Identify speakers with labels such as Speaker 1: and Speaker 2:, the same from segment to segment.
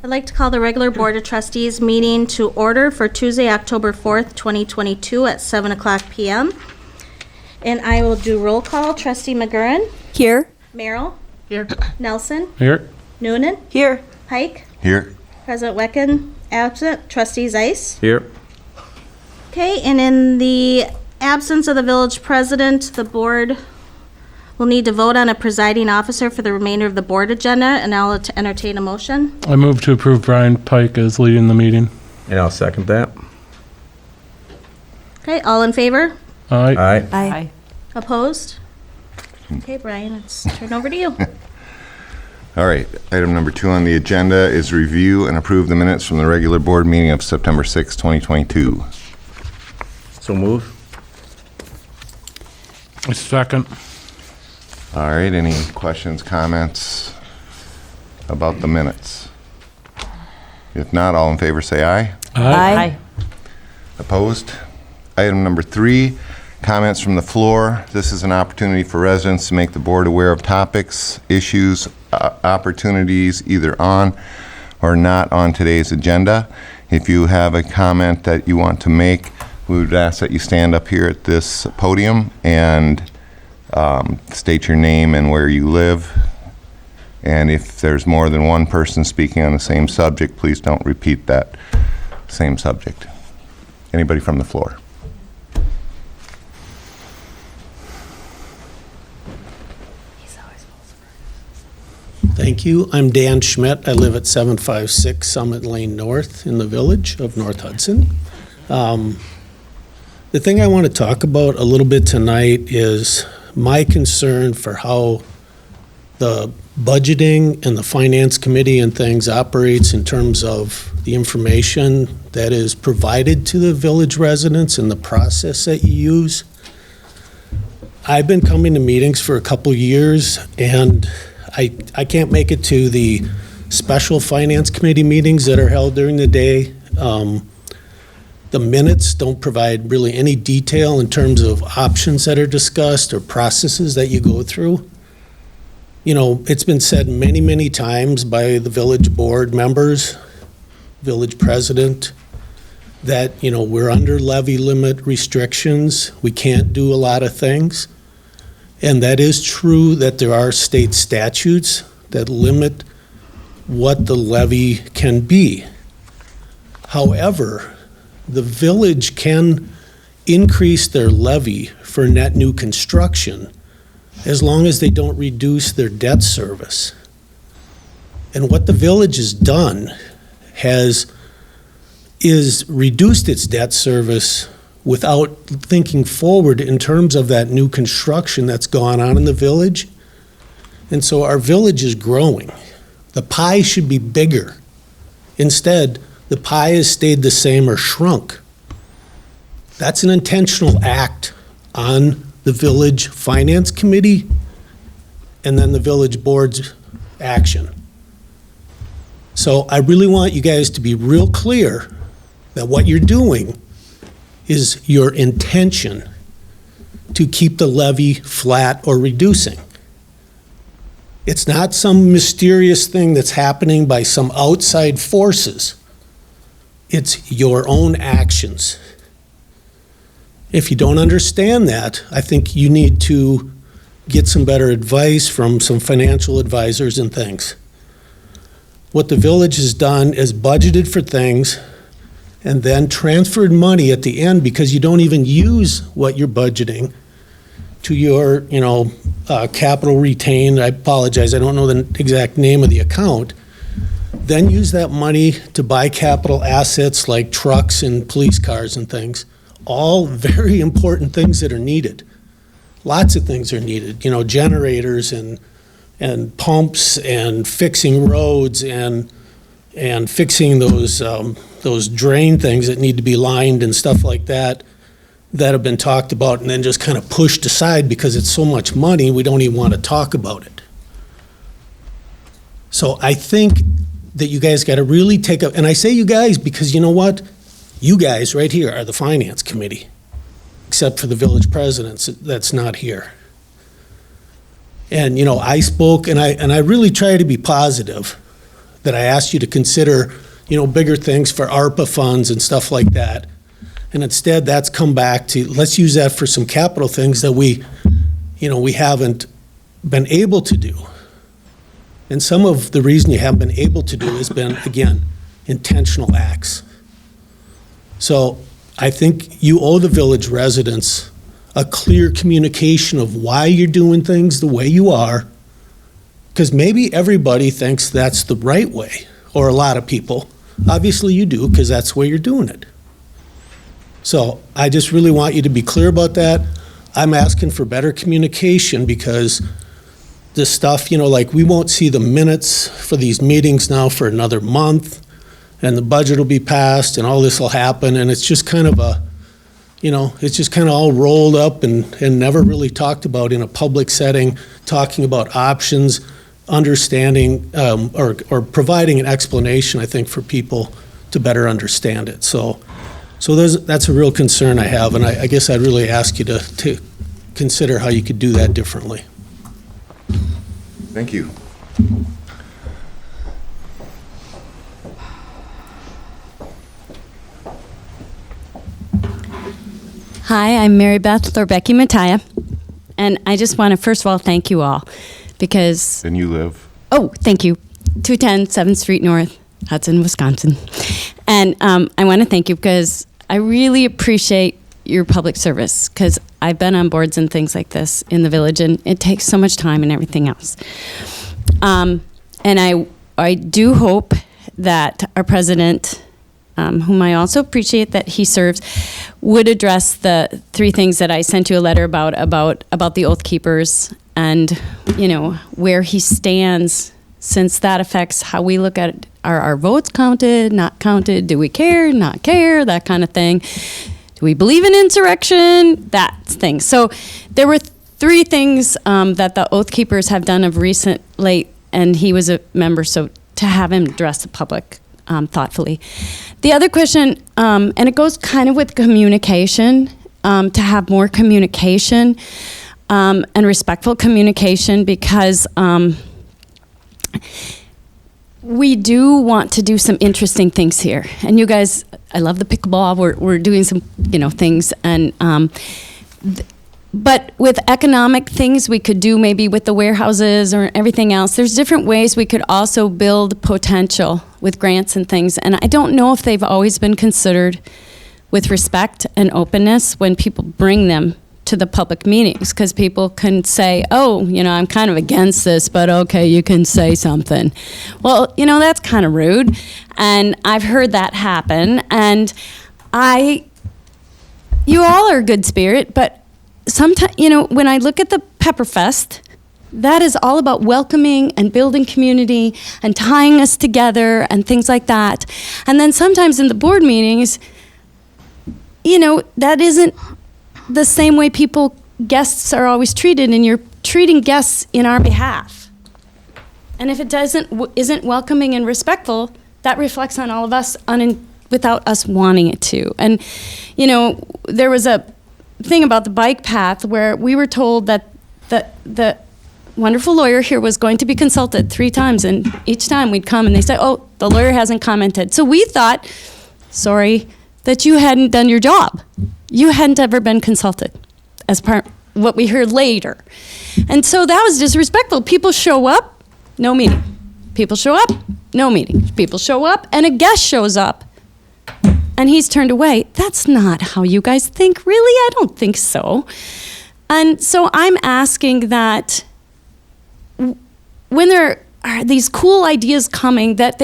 Speaker 1: I'd like to call the regular Board of Trustees meeting to order for Tuesday, October 4th, 2022 at 7 o'clock p.m. And I will do roll call. Trustee McGurran?
Speaker 2: Here.
Speaker 1: Merrill?
Speaker 3: Here.
Speaker 1: Nelson?
Speaker 3: Here.
Speaker 1: Noonan?
Speaker 2: Here.
Speaker 1: Pike?
Speaker 4: Here.
Speaker 1: President Wecken absent. Trustee Zeiss?
Speaker 3: Here.
Speaker 1: Okay, and in the absence of the village president, the board will need to vote on a presiding officer for the remainder of the board agenda, and I'll entertain a motion.
Speaker 3: I move to approve Brian Pike as leading the meeting.
Speaker 5: And I'll second that.
Speaker 1: Okay, all in favor?
Speaker 3: Aye.
Speaker 5: Aye.
Speaker 2: Aye.
Speaker 1: Opposed? Okay, Brian, it's turned over to you.
Speaker 4: All right. Item number 2 on the agenda is review and approve the minutes from the regular board meeting of September 6, 2022.
Speaker 5: So move.
Speaker 3: A second.
Speaker 4: All right. Any questions, comments about the minutes? If not, all in favor say aye.
Speaker 2: Aye.
Speaker 4: Opposed? Item number 3, comments from the floor. This is an opportunity for residents to make the board aware of topics, issues, opportunities either on or not on today's agenda. If you have a comment that you want to make, we would ask that you stand up here at this podium and state your name and where you live. And if there's more than one person speaking on the same subject, please don't repeat that same subject. Anybody from the floor?
Speaker 6: Thank you. I'm Dan Schmidt. I live at 756 Summit Lane North in the village of North Hudson. The thing I want to talk about a little bit tonight is my concern for how the budgeting and the finance committee and things operates in terms of the information that is provided to the village residents and the process that you use. I've been coming to meetings for a couple years, and I can't make it to the special finance committee meetings that are held during the day. The minutes don't provide really any detail in terms of options that are discussed or processes that you go through. You know, it's been said many, many times by the village board members, village president, that, you know, we're under levy limit restrictions. We can't do a lot of things. And that is true that there are state statutes that limit what the levy can be. However, the village can increase their levy for net new construction as long as they don't reduce their debt service. And what the village has done is reduced its debt service without thinking forward in terms of that new construction that's gone on in the village. And so our village is growing. The pie should be bigger. Instead, the pie has stayed the same or shrunk. That's an intentional act on the village finance committee and then the village board's action. So I really want you guys to be real clear that what you're doing is your intention to keep the levy flat or reducing. It's not some mysterious thing that's happening by some outside forces. It's your own actions. If you don't understand that, I think you need to get some better advice from some financial advisors and things. What the village has done is budgeted for things and then transferred money at the end because you don't even use what you're budgeting to your, capital retain. I apologize, I don't know the exact name of the account. Then use that money to buy capital assets like trucks and police cars and things. All very important things that are needed. Lots of things are needed, generators and pumps and fixing roads and fixing those drain things that need to be lined and stuff like that have been talked about and then just kind of pushed aside because it's so much money, we don't even want to talk about it. So I think that you guys got to really take up, and I say you guys because you know what? You guys right here are the finance committee, except for the village president that's not here. And I spoke, and I really try to be positive that I asked you to consider, bigger things for ARPA funds and stuff like that. And instead, that's come back to, let's use that for some capital things that we haven't been able to do. And some of the reason you haven't been able to do has been, again, intentional acts. So I think you owe the village residents a clear communication of why you're doing things the way you are, because maybe everybody thinks that's the right way, or a lot of people. Obviously you do, because that's the way you're doing it. So I just really want you to be clear about that. I'm asking for better communication, because this stuff, like, we won't see the minutes for these meetings now for another month, and the budget will be passed, and all this will happen, and it's just kind of it's just kind of all rolled up and never really talked about in a public setting, talking about options, understanding, or providing an explanation, I think, for people to better understand it. So that's a real concern I have, and I guess I'd really ask you to consider how you could do that differently.
Speaker 4: Thank you.
Speaker 2: Hi, I'm Mary Beth Becky Mattia, and I just want to first of all thank you all, because
Speaker 4: And you live?
Speaker 2: thank you, 210 7th Street North, Hudson, Wisconsin, and I want to thank you because I really appreciate your public service, because I've been on boards and things like this in the village, and it takes so much time and everything else. And I do hope that our president, whom I also appreciate that he serves, would address the three things that I sent you a letter about the Oath Keepers, and where he stands, since that affects how we look at it. Are our votes counted, not counted? Do we care, not care? That kind of thing. Do we believe in insurrection? That thing. So there were three things that the Oath Keepers have done of recent late, and he was a member, so to have him address the public thoughtfully. The other question, and it goes kind of with communication, to have more communication and respectful communication, because we do want to do some interesting things here. And you guys, I love the pickleball. We're doing some, things. And but with economic things we could do, maybe with the warehouses or everything else, there's different ways we could also build potential with grants and things. And I don't know if they've always been considered with respect and openness when people bring them to the public meetings, because people can say, I'm kind of against this, but okay, you can say something. Well, that's kind of rude. And I've heard that happen. And you all are good spirit, but sometimes, when I look at the Pepperfest, that is all about welcoming and building community and tying us together and things like that. And then sometimes in the board meetings, that isn't the same way guests are always treated, and you're treating guests in our behalf. And if it isn't welcoming and respectful, that reflects on all of us without us wanting it to. And, there was a thing about the bike path where we were told that the wonderful lawyer here was going to be consulted 3 times, and each time we'd come and they said, the lawyer hasn't commented. So we thought, sorry, that you hadn't done your job. You hadn't ever been consulted, as part what we heard later. And so that was disrespectful. People show up, no meeting. People show up, no meeting. People show up, and a guest shows up, and he's turned away. That's not how you guys think, really? I don't think so. And so I'm asking that when there are these cool ideas coming, that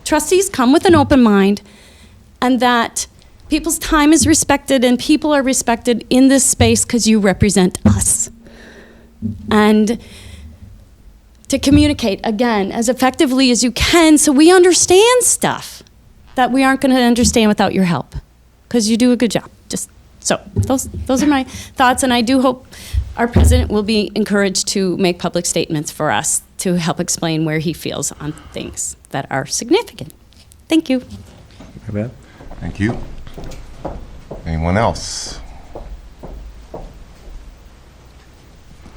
Speaker 2: trustees come with an open mind, and that people's time is respected and people are respected in this space because you represent us. And to communicate, again, as effectively as you can so we understand stuff that we aren't going to understand without your help, because you do a good job. So those are my thoughts, and I do hope our president will be encouraged to make public statements for us to help explain where he feels on things that are significant. Thank you.
Speaker 5: Mary Beth?
Speaker 4: Thank you. Anyone else?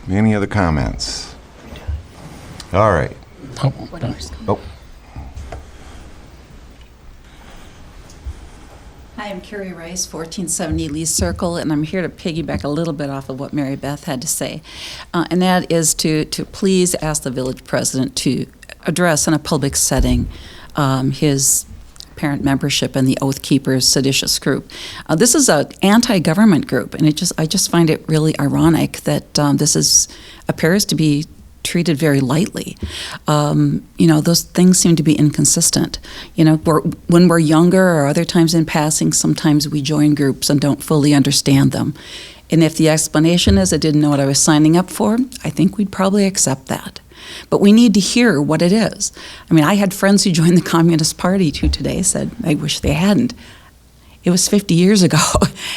Speaker 4: Any other comments? All right. Oh,
Speaker 7: Hi, I'm Carrie Rice, 1470 Lee Circle, and I'm here to piggyback a little bit off of what Mary Beth had to say. And that is to please ask the village president to address in a public setting his parent membership in the Oath Keepers seditious group. This is an anti-government group, and I just find it really ironic that this appears to be treated very lightly. Those things seem to be inconsistent. When we're younger or other times in passing, sometimes we join groups and don't fully understand them. And if the explanation is I didn't know what I was signing up for, I think we'd probably accept that. But we need to hear what it is. I had friends who joined the Communist Party who today said, I wish they hadn't. It was 50 years ago,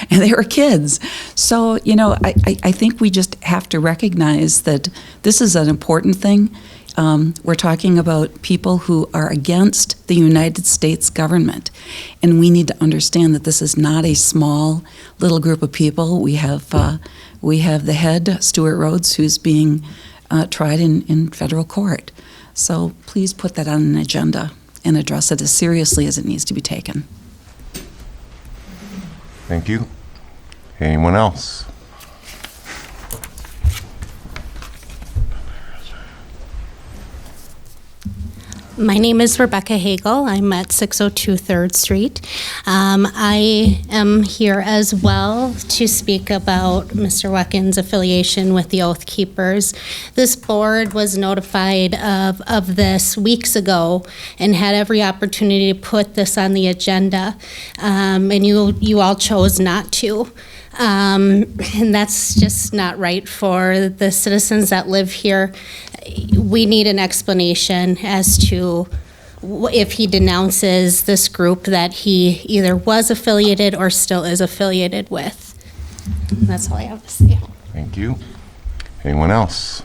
Speaker 7: and they were kids. So, I think we just have to recognize that this is an important thing. We're talking about people who are against the United States government, and we need to understand that this is not a small little group of people. We have the head, Stuart Rhodes, who's being tried in federal court. So please put that on an agenda and address it as seriously as it needs to be taken.
Speaker 4: Thank you. Anyone else?
Speaker 8: My name is Rebecca Hagel. I'm at 602 3rd Street. I am here as well to speak about Mr. Wecken's affiliation with the Oath Keepers. This board was notified of this weeks ago and had every opportunity to put this on the agenda, and you all chose not to. And that's just not right for the citizens that live here. We need an explanation as to if he denounces this group that he either was affiliated or still is affiliated with. That's all I have to say.
Speaker 4: Thank you. Anyone else?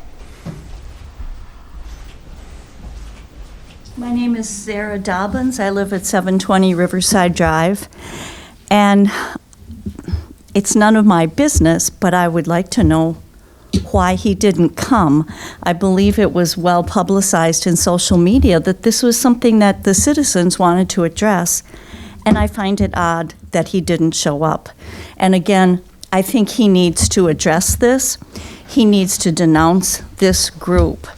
Speaker 9: My name is Sarah Dobbins. I live at 720 Riverside Drive. And it's none of my business, but I would like to know why he didn't come. I believe it was well publicized in social media that this was something that the citizens wanted to address, and I find it odd that he didn't show up. And again, I think he needs to address this. He needs to denounce this group,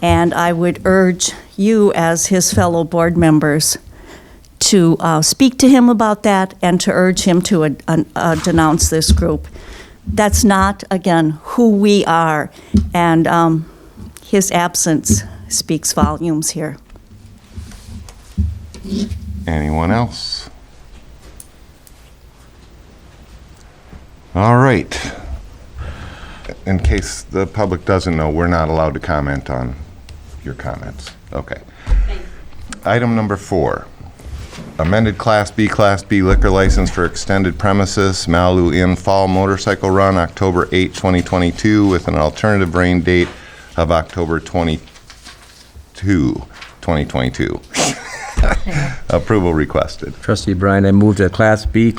Speaker 9: and I would urge you as his fellow board members to speak to him about that and to urge him to denounce this group. That's not, again, who we are, and his absence speaks volumes here.
Speaker 4: Anyone else? All right. In case the public doesn't know, we're not allowed to comment on your comments. Okay. Item number 4. Amended Class B liquor license for extended premises, Malibu Inn Fall Motorcycle Run, October 8, 2022, with an alternative rain date of October 22, 2022. Approval requested.
Speaker 5: Trustee Bryan, I move that Class B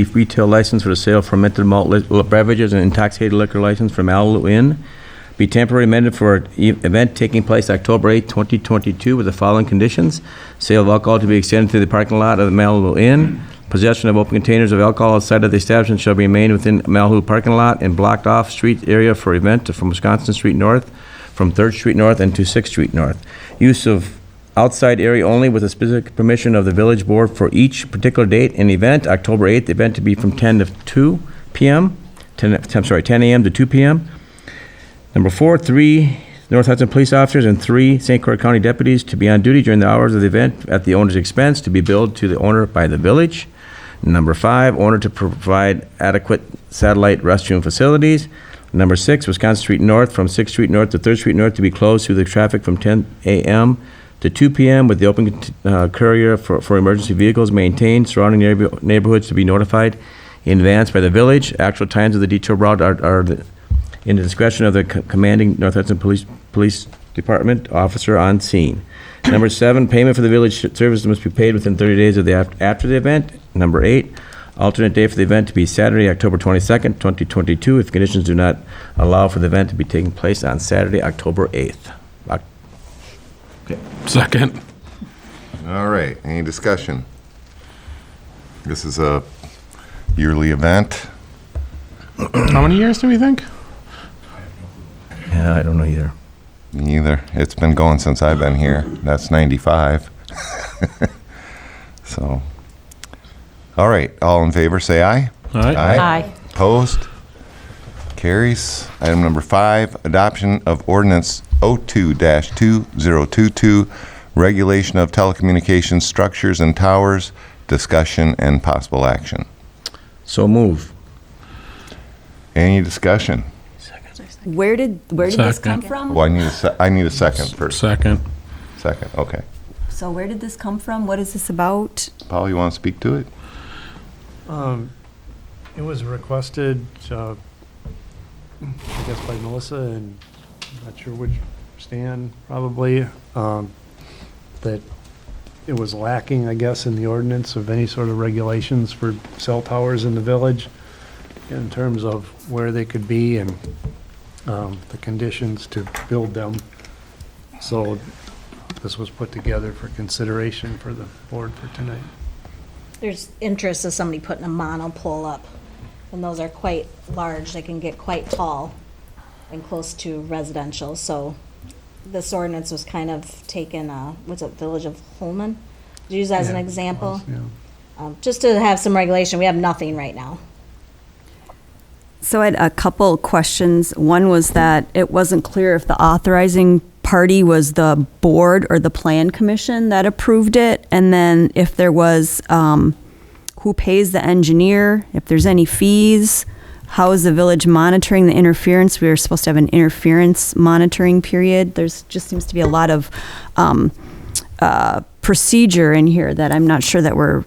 Speaker 5: retail license for the sale of fermented malt beverages and intoxicated liquor license for Malibu Inn be temporarily amended for an event taking place October 8, 2022 with the following conditions. Sale of alcohol to be extended to the parking lot of the Malibu Inn. Possession of open containers of alcohol outside of the establishment shall remain within Malibu parking lot and blocked off street area for event from Wisconsin Street North, from 3rd Street North and to 6th Street North. Use of outside area only with the specific permission of the village board for each particular date and event. October 8th, the event to be from 10 to 2 p.m. 10 a.m. to 2 p.m. Number 4, 3 North Hudson police officers and 3 St. Croix County deputies to be on duty during the hours of the event at the owner's expense to be billed to the owner by the village. Number 5, owner to provide adequate satellite restroom facilities. Number 6, Wisconsin Street North from 6th Street North to 3rd Street North to be closed to the traffic from 10 a.m. to 2 p.m. with the open courier for emergency vehicles maintained. Surrounding neighborhoods to be notified in advance by the village. Actual times of the detour route are in the discretion of the commanding North Hudson Police Department officer on scene. Number 7, payment for the village service must be paid within 30 days of after the event. Number 8, alternate day for the event to be Saturday, October 22nd, 2022, if conditions do not allow for the event to be taking place on Saturday, October 8th. Okay.
Speaker 3: Second.
Speaker 4: All right. Any discussion? This is a yearly event.
Speaker 3: How many years do we think?
Speaker 5: Yeah, I don't know either.
Speaker 4: Me either. It's been going since I've been here. That's 95. So, all right, all in favor, say aye.
Speaker 3: All right.
Speaker 9: Aye.
Speaker 4: Opposed? Carries. Item number 5, adoption of ordinance 02-2022, regulation of telecommunications structures and towers, discussion and possible action.
Speaker 5: So move.
Speaker 4: Any discussion?
Speaker 10: Where did this come
Speaker 3: Second.
Speaker 10: from?
Speaker 4: Well, I need a second first.
Speaker 3: Second.
Speaker 4: Second, okay.
Speaker 10: So where did this come from? What is this about?
Speaker 4: Paul, you want to speak to it?
Speaker 11: It was requested, I guess by Melissa, and I'm not sure which Stan, probably, that it was lacking, I guess, in the ordinance of any sort of regulations for cell towers in the village in terms of where they could be and the conditions to build them. So this was put together for consideration for the board for tonight.
Speaker 1: There's interest of somebody putting a monopole up, and those are quite large. They can get quite tall and close to residential. So this ordinance was kind of taken, what's it, Village of Holman? Use as an
Speaker 11: Yeah, it
Speaker 1: example,
Speaker 11: was, yeah.
Speaker 1: just to have some regulation. We have nothing right now.
Speaker 10: So I had a couple questions. One was that it wasn't clear if the authorizing party was the board or the plan commission that approved it. And then if there was, who pays the engineer, if there's any fees, how is the village monitoring the interference? We were supposed to have an interference monitoring period. There's just seems to be a lot of procedure in here that I'm not sure that we're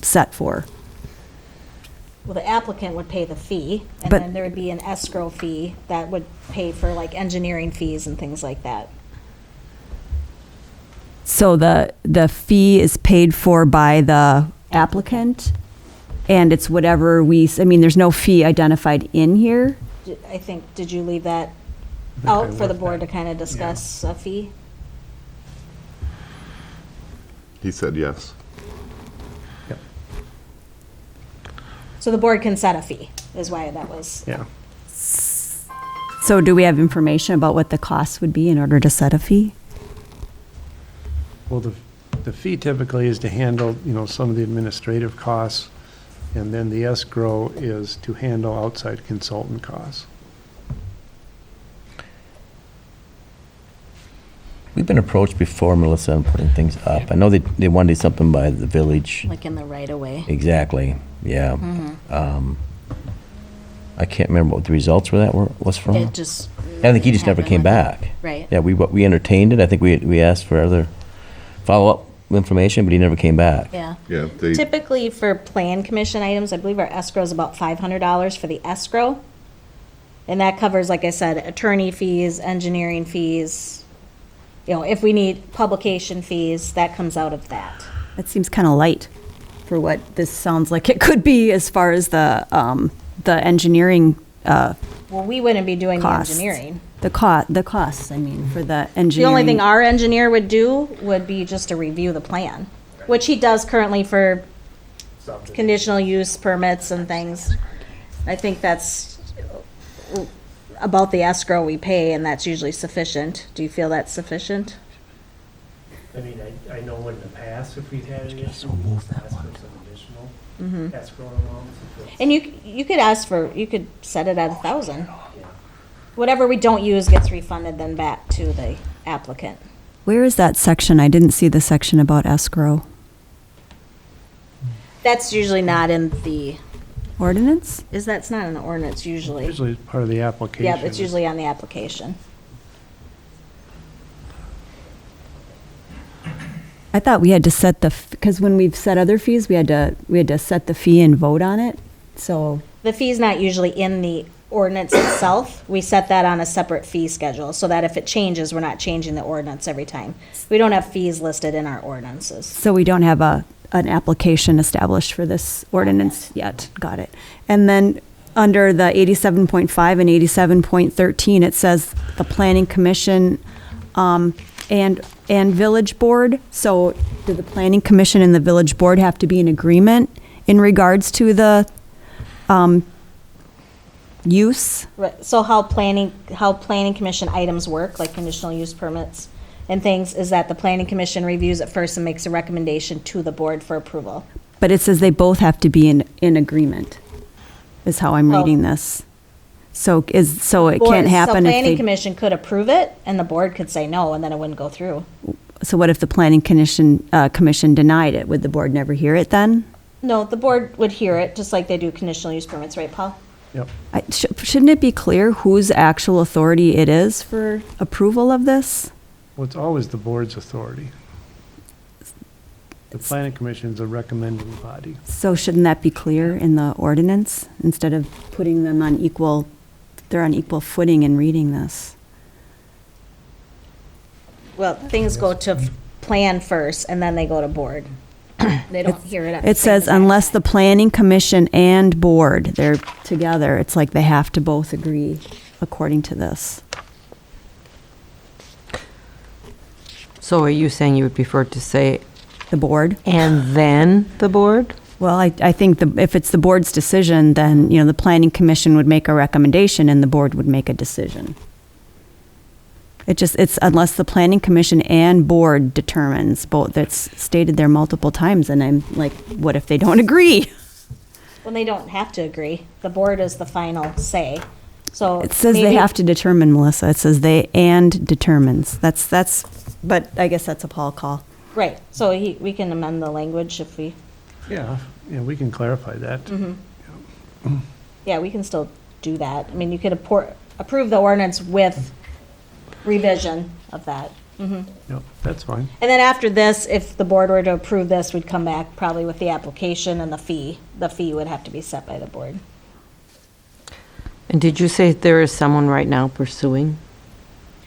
Speaker 10: set for.
Speaker 1: Well, the applicant would pay the fee, and
Speaker 10: But-
Speaker 1: then there would be an escrow fee that would pay for like engineering fees and things like that.
Speaker 10: So the fee is paid for by the applicant, and it's whatever I mean, there's no fee identified in here.
Speaker 1: I think, did you leave that
Speaker 11: I
Speaker 1: out for the
Speaker 11: left
Speaker 1: board to
Speaker 11: that.
Speaker 1: kind of discuss a fee?
Speaker 4: He said yes.
Speaker 1: So the board can set a fee, is why that was.
Speaker 11: Yeah.
Speaker 10: So do we have information about what the cost would be in order to set a fee?
Speaker 11: Well, the fee typically is to handle, some of the administrative costs, and then the escrow is to handle outside consultant costs.
Speaker 5: We've been approached before, Melissa, on putting things up. I know they wanted something by the village.
Speaker 1: Like in the right of way.
Speaker 5: Exactly, yeah. I can't remember what the results for that was from.
Speaker 1: It just.
Speaker 5: I think he just never
Speaker 1: happened
Speaker 5: came
Speaker 1: with it.
Speaker 5: back.
Speaker 1: Right.
Speaker 5: Yeah, we entertained it. I think we asked for other follow-up information, but he never came back.
Speaker 1: Yeah.
Speaker 4: Yeah,
Speaker 1: Typically for plan commission items, I believe our escrow is about $500 for the escrow. And that covers, like I said, attorney fees, engineering fees. If we need publication fees, that comes out of that.
Speaker 10: That seems kind of light for what this sounds like it could be as far as the engineering,
Speaker 1: Well, we wouldn't be doing the
Speaker 10: Costs.
Speaker 1: engineering.
Speaker 10: the costs, I mean, for the
Speaker 1: The
Speaker 10: engineering.
Speaker 1: only thing our engineer would do would be just to review the plan, which he does currently for conditional use permits and things. I think that's about the escrow we pay, and that's usually sufficient. Do you feel that's sufficient?
Speaker 11: I mean, I know in the past, if we've had an issue, we asked for some additional escrow amounts.
Speaker 1: And you could set it at 1,000. Whatever we don't use gets refunded then back to the applicant.
Speaker 10: Where is that section? I didn't see the section about escrow.
Speaker 1: That's usually not in the,
Speaker 10: Ordinance?
Speaker 1: that's not in the ordinance usually.
Speaker 11: Usually it's part of the application.
Speaker 1: Yeah, it's usually on the application.
Speaker 10: I thought we had to set because when we've set other fees, we had to set the fee and vote on it, so.
Speaker 1: The fee's not usually in the ordinance itself. We set that on a separate fee schedule, so that if it changes, we're not changing the ordinance every time. We don't have fees listed in our ordinances.
Speaker 10: So we don't have an application established for this ordinance yet. Got it. And then under the 87.5 and 87.13, it says the planning commission and village board. So do the planning commission and the village board have to be in agreement in regards to the use?
Speaker 1: Right, so how planning commission items work, like conditional use permits and things, is that the planning commission reviews it first and makes a recommendation to the board for approval.
Speaker 10: But it says they both have to be in agreement, is how I'm
Speaker 1: Oh.
Speaker 10: reading this. So it can't
Speaker 1: So
Speaker 10: happen
Speaker 1: planning
Speaker 10: if they,
Speaker 1: commission could approve it, and the board could say no, and then it wouldn't go through.
Speaker 10: so what if the planning commission denied it? Would the board never hear it then?
Speaker 1: No, the board would hear it, just like they do conditional use permits, right, Paul?
Speaker 11: Yep.
Speaker 10: Shouldn't it be clear whose actual authority it is for approval of this?
Speaker 11: Well, it's always the board's authority. The planning commission's a recommending body.
Speaker 10: So shouldn't that be clear in the ordinance instead of putting them on they're on equal footing in reading this?
Speaker 1: Well, things go to plan first, and then they go to board. They don't hear it at the
Speaker 10: It
Speaker 1: same
Speaker 10: says
Speaker 1: time.
Speaker 10: unless the planning commission and board, they're together, it's like they have to both agree according to this.
Speaker 12: So are you saying you would prefer to say,
Speaker 10: The board?
Speaker 12: and then the board?
Speaker 10: Well, I think if it's the board's decision, then, the planning commission would make a recommendation and the board would make a decision. It's unless the planning commission and board determines, both, that's stated there multiple times, and I'm like, what if they don't agree?
Speaker 1: Well, they don't have to agree. The board is the final say. So
Speaker 10: It says they
Speaker 1: maybe-
Speaker 10: have to determine, Melissa. It says they and determines. That's, but I guess that's a Paul call.
Speaker 1: Right, so we can amend the language if we,
Speaker 11: Yeah, we can clarify that.
Speaker 1: yeah, we can still do that. I mean, you could approve the ordinance with revision of that.
Speaker 11: Yep, that's fine.
Speaker 1: And then after this, if the board were to approve this, we'd come back probably with the application and the fee. The fee would have to be set by the board.
Speaker 12: And did you say there is someone right now pursuing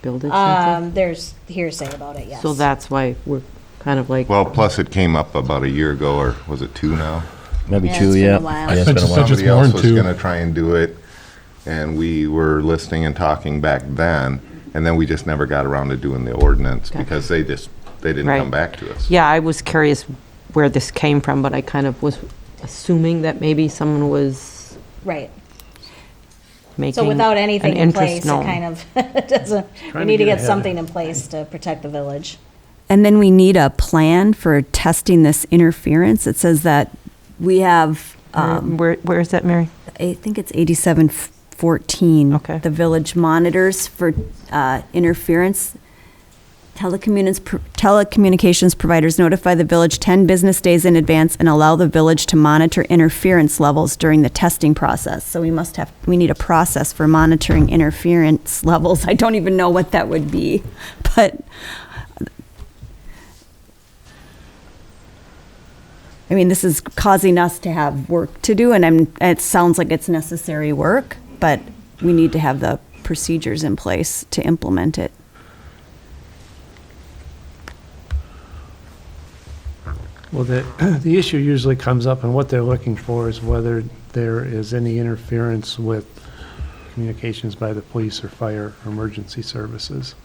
Speaker 12: building something?
Speaker 1: There's hearsay about it, yes.
Speaker 12: So that's why we're kind of like,
Speaker 4: Well, plus it came up about a year ago, or was it 2 now?
Speaker 5: Maybe
Speaker 1: Yeah,
Speaker 5: 2,
Speaker 1: it's been
Speaker 5: yeah.
Speaker 1: a while.
Speaker 5: Yeah, it's been a while.
Speaker 3: Such as
Speaker 4: Somebody else
Speaker 3: more
Speaker 4: was
Speaker 3: than 2.
Speaker 4: gonna try and do it, and we were listening and talking back then, and then we just never got around to doing the ordinance, because they didn't
Speaker 12: Right.
Speaker 4: come back to us.
Speaker 12: yeah, I was curious where this came from, but I kind of was assuming that maybe someone was
Speaker 1: Right.
Speaker 12: making
Speaker 1: So without anything
Speaker 12: an
Speaker 1: in
Speaker 12: interest
Speaker 1: place, it
Speaker 12: known.
Speaker 1: kind of doesn't, we
Speaker 11: Trying to
Speaker 1: need to
Speaker 11: get
Speaker 1: get
Speaker 11: ahead.
Speaker 1: something in place to protect the village.
Speaker 10: And then we need a plan for testing this interference. It says that we have,
Speaker 12: Where is that, Mary?
Speaker 10: I think it's 8714.
Speaker 12: Okay.
Speaker 10: The village monitors for interference. Telecommunications providers notify the village 10 business days in advance and allow the village to monitor interference levels during the testing process. So we need a process for monitoring interference levels. I don't even know what that would be, but I mean, this is causing us to have work to do, and it sounds like it's necessary work, but we need to have the procedures in place to implement it.
Speaker 11: Well, the issue usually comes up, and what they're looking for is whether there is any interference with communications by the police or fire or emergency services.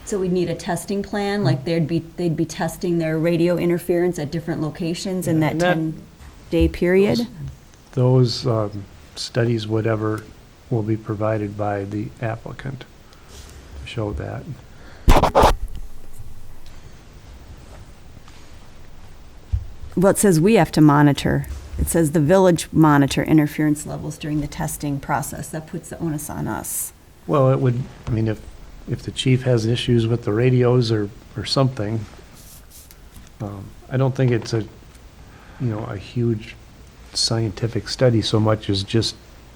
Speaker 10: So we'd need a testing plan, like they'd be testing their radio interference at different locations in that
Speaker 11: And that-
Speaker 10: 10-day period?
Speaker 11: Those studies, whatever, will be provided by the applicant to show that.
Speaker 10: Well, it says we have to monitor. It says the village monitor interference levels during the testing process. That puts the onus on us.
Speaker 11: Well, it would, I mean, if the chief has issues with the radios or something, I don't think it's a huge scientific study so much as just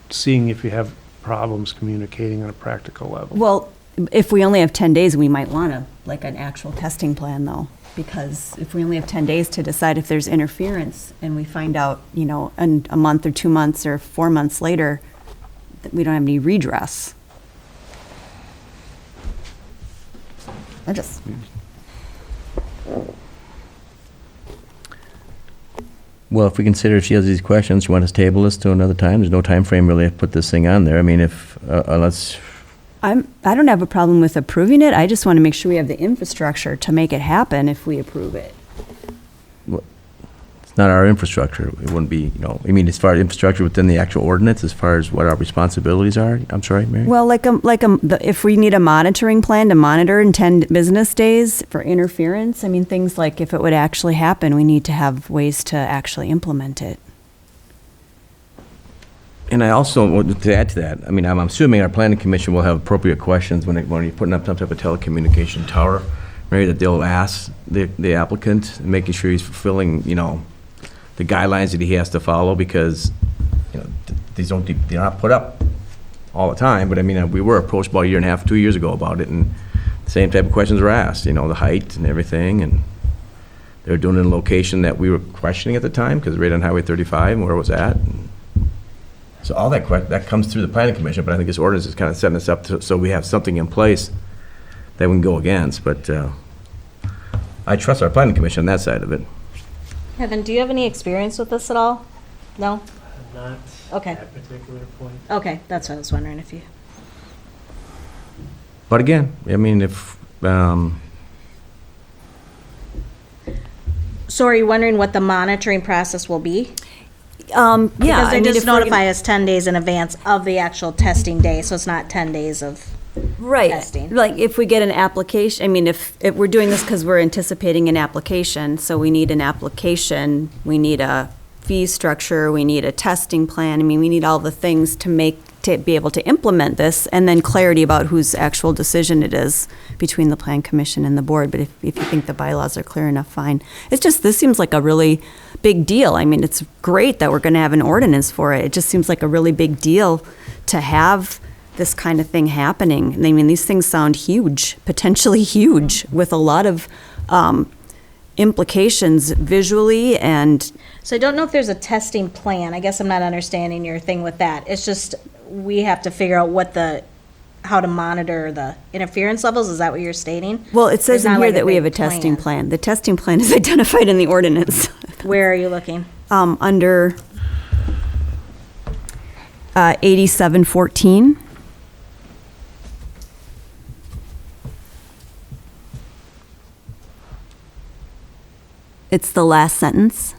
Speaker 11: seeing if you have problems communicating on a practical level.
Speaker 10: Well, if we only have 10 days, we might want an actual testing plan, though, because if we only have 10 days to decide if there's interference, and we find out, in a month or 2 months or 4 months later, that we don't have any redress.
Speaker 5: Well, if we consider she has these questions, you want us to table this to another time? There's no time frame really to put this thing on there. I mean, unless,
Speaker 10: I don't have a problem with approving it. I just want to make sure we have the infrastructure to make it happen if we approve it.
Speaker 5: It's not our infrastructure. It wouldn't be, I mean, as far as infrastructure within the actual ordinance, as far as what our responsibilities are. I'm sorry, Mary?
Speaker 10: Well, if we need a monitoring plan to monitor in 10 business days for interference, I mean, things like if it would actually happen, we need to have ways to actually implement it.
Speaker 5: And I also, want to add to that, I mean, I'm assuming our planning commission will have appropriate questions when you're putting up some type of telecommunication tower, Mary, that they'll ask the applicant, making sure he's fulfilling, the guidelines that he has to follow, because, they're not put up all the time, but I mean, we were approached about a year and a half, 2 years ago about it, and the same type of questions were asked, the height and everything, and they were doing it in a location that we were questioning at the time, because right on Highway 35 and where it was at. So all that comes through the planning commission, but I think this ordinance is kind of setting us up so we have something in place that we can go against, but I trust our planning commission on that side of it.
Speaker 1: Kevin, do you have any experience with this at all? No?
Speaker 11: Not
Speaker 1: Okay.
Speaker 11: at that particular point.
Speaker 1: Okay, that's what I was wondering if you...
Speaker 5: But again, I mean, if,
Speaker 1: So are you wondering what the monitoring process will be?
Speaker 10: Yeah.
Speaker 1: Because
Speaker 10: I
Speaker 1: they
Speaker 10: mean,
Speaker 1: just
Speaker 10: if we're
Speaker 1: notify us 10 days in advance of the actual testing day, so it's not 10 days of
Speaker 10: Right.
Speaker 1: testing.
Speaker 10: Like if we get an application, I mean, if we're doing this because we're anticipating an application, so we need an application, we need a fee structure, we need a testing plan. I mean, we need all the things to be able to implement this, and then clarity about whose actual decision it is between the plan commission and the board. But if you think the bylaws are clear enough, fine. It's just, this seems like a really big deal. I mean, it's great that we're going to have an ordinance for it. It just seems like a really big deal to have this kind of thing happening. I mean, these things sound huge, potentially huge, with a lot of implications visually and...
Speaker 1: So I don't know if there's a testing plan. I guess I'm not understanding your thing with that. It's just, we have to figure out how to monitor the interference levels. Is that what you're stating?
Speaker 10: Well, it says
Speaker 1: There's
Speaker 10: in
Speaker 1: not
Speaker 10: here
Speaker 1: like
Speaker 10: that we have a
Speaker 1: big
Speaker 10: testing plan. The testing plan is identified in the ordinance.
Speaker 1: Where are you looking?
Speaker 10: Under 8714. It's the last sentence.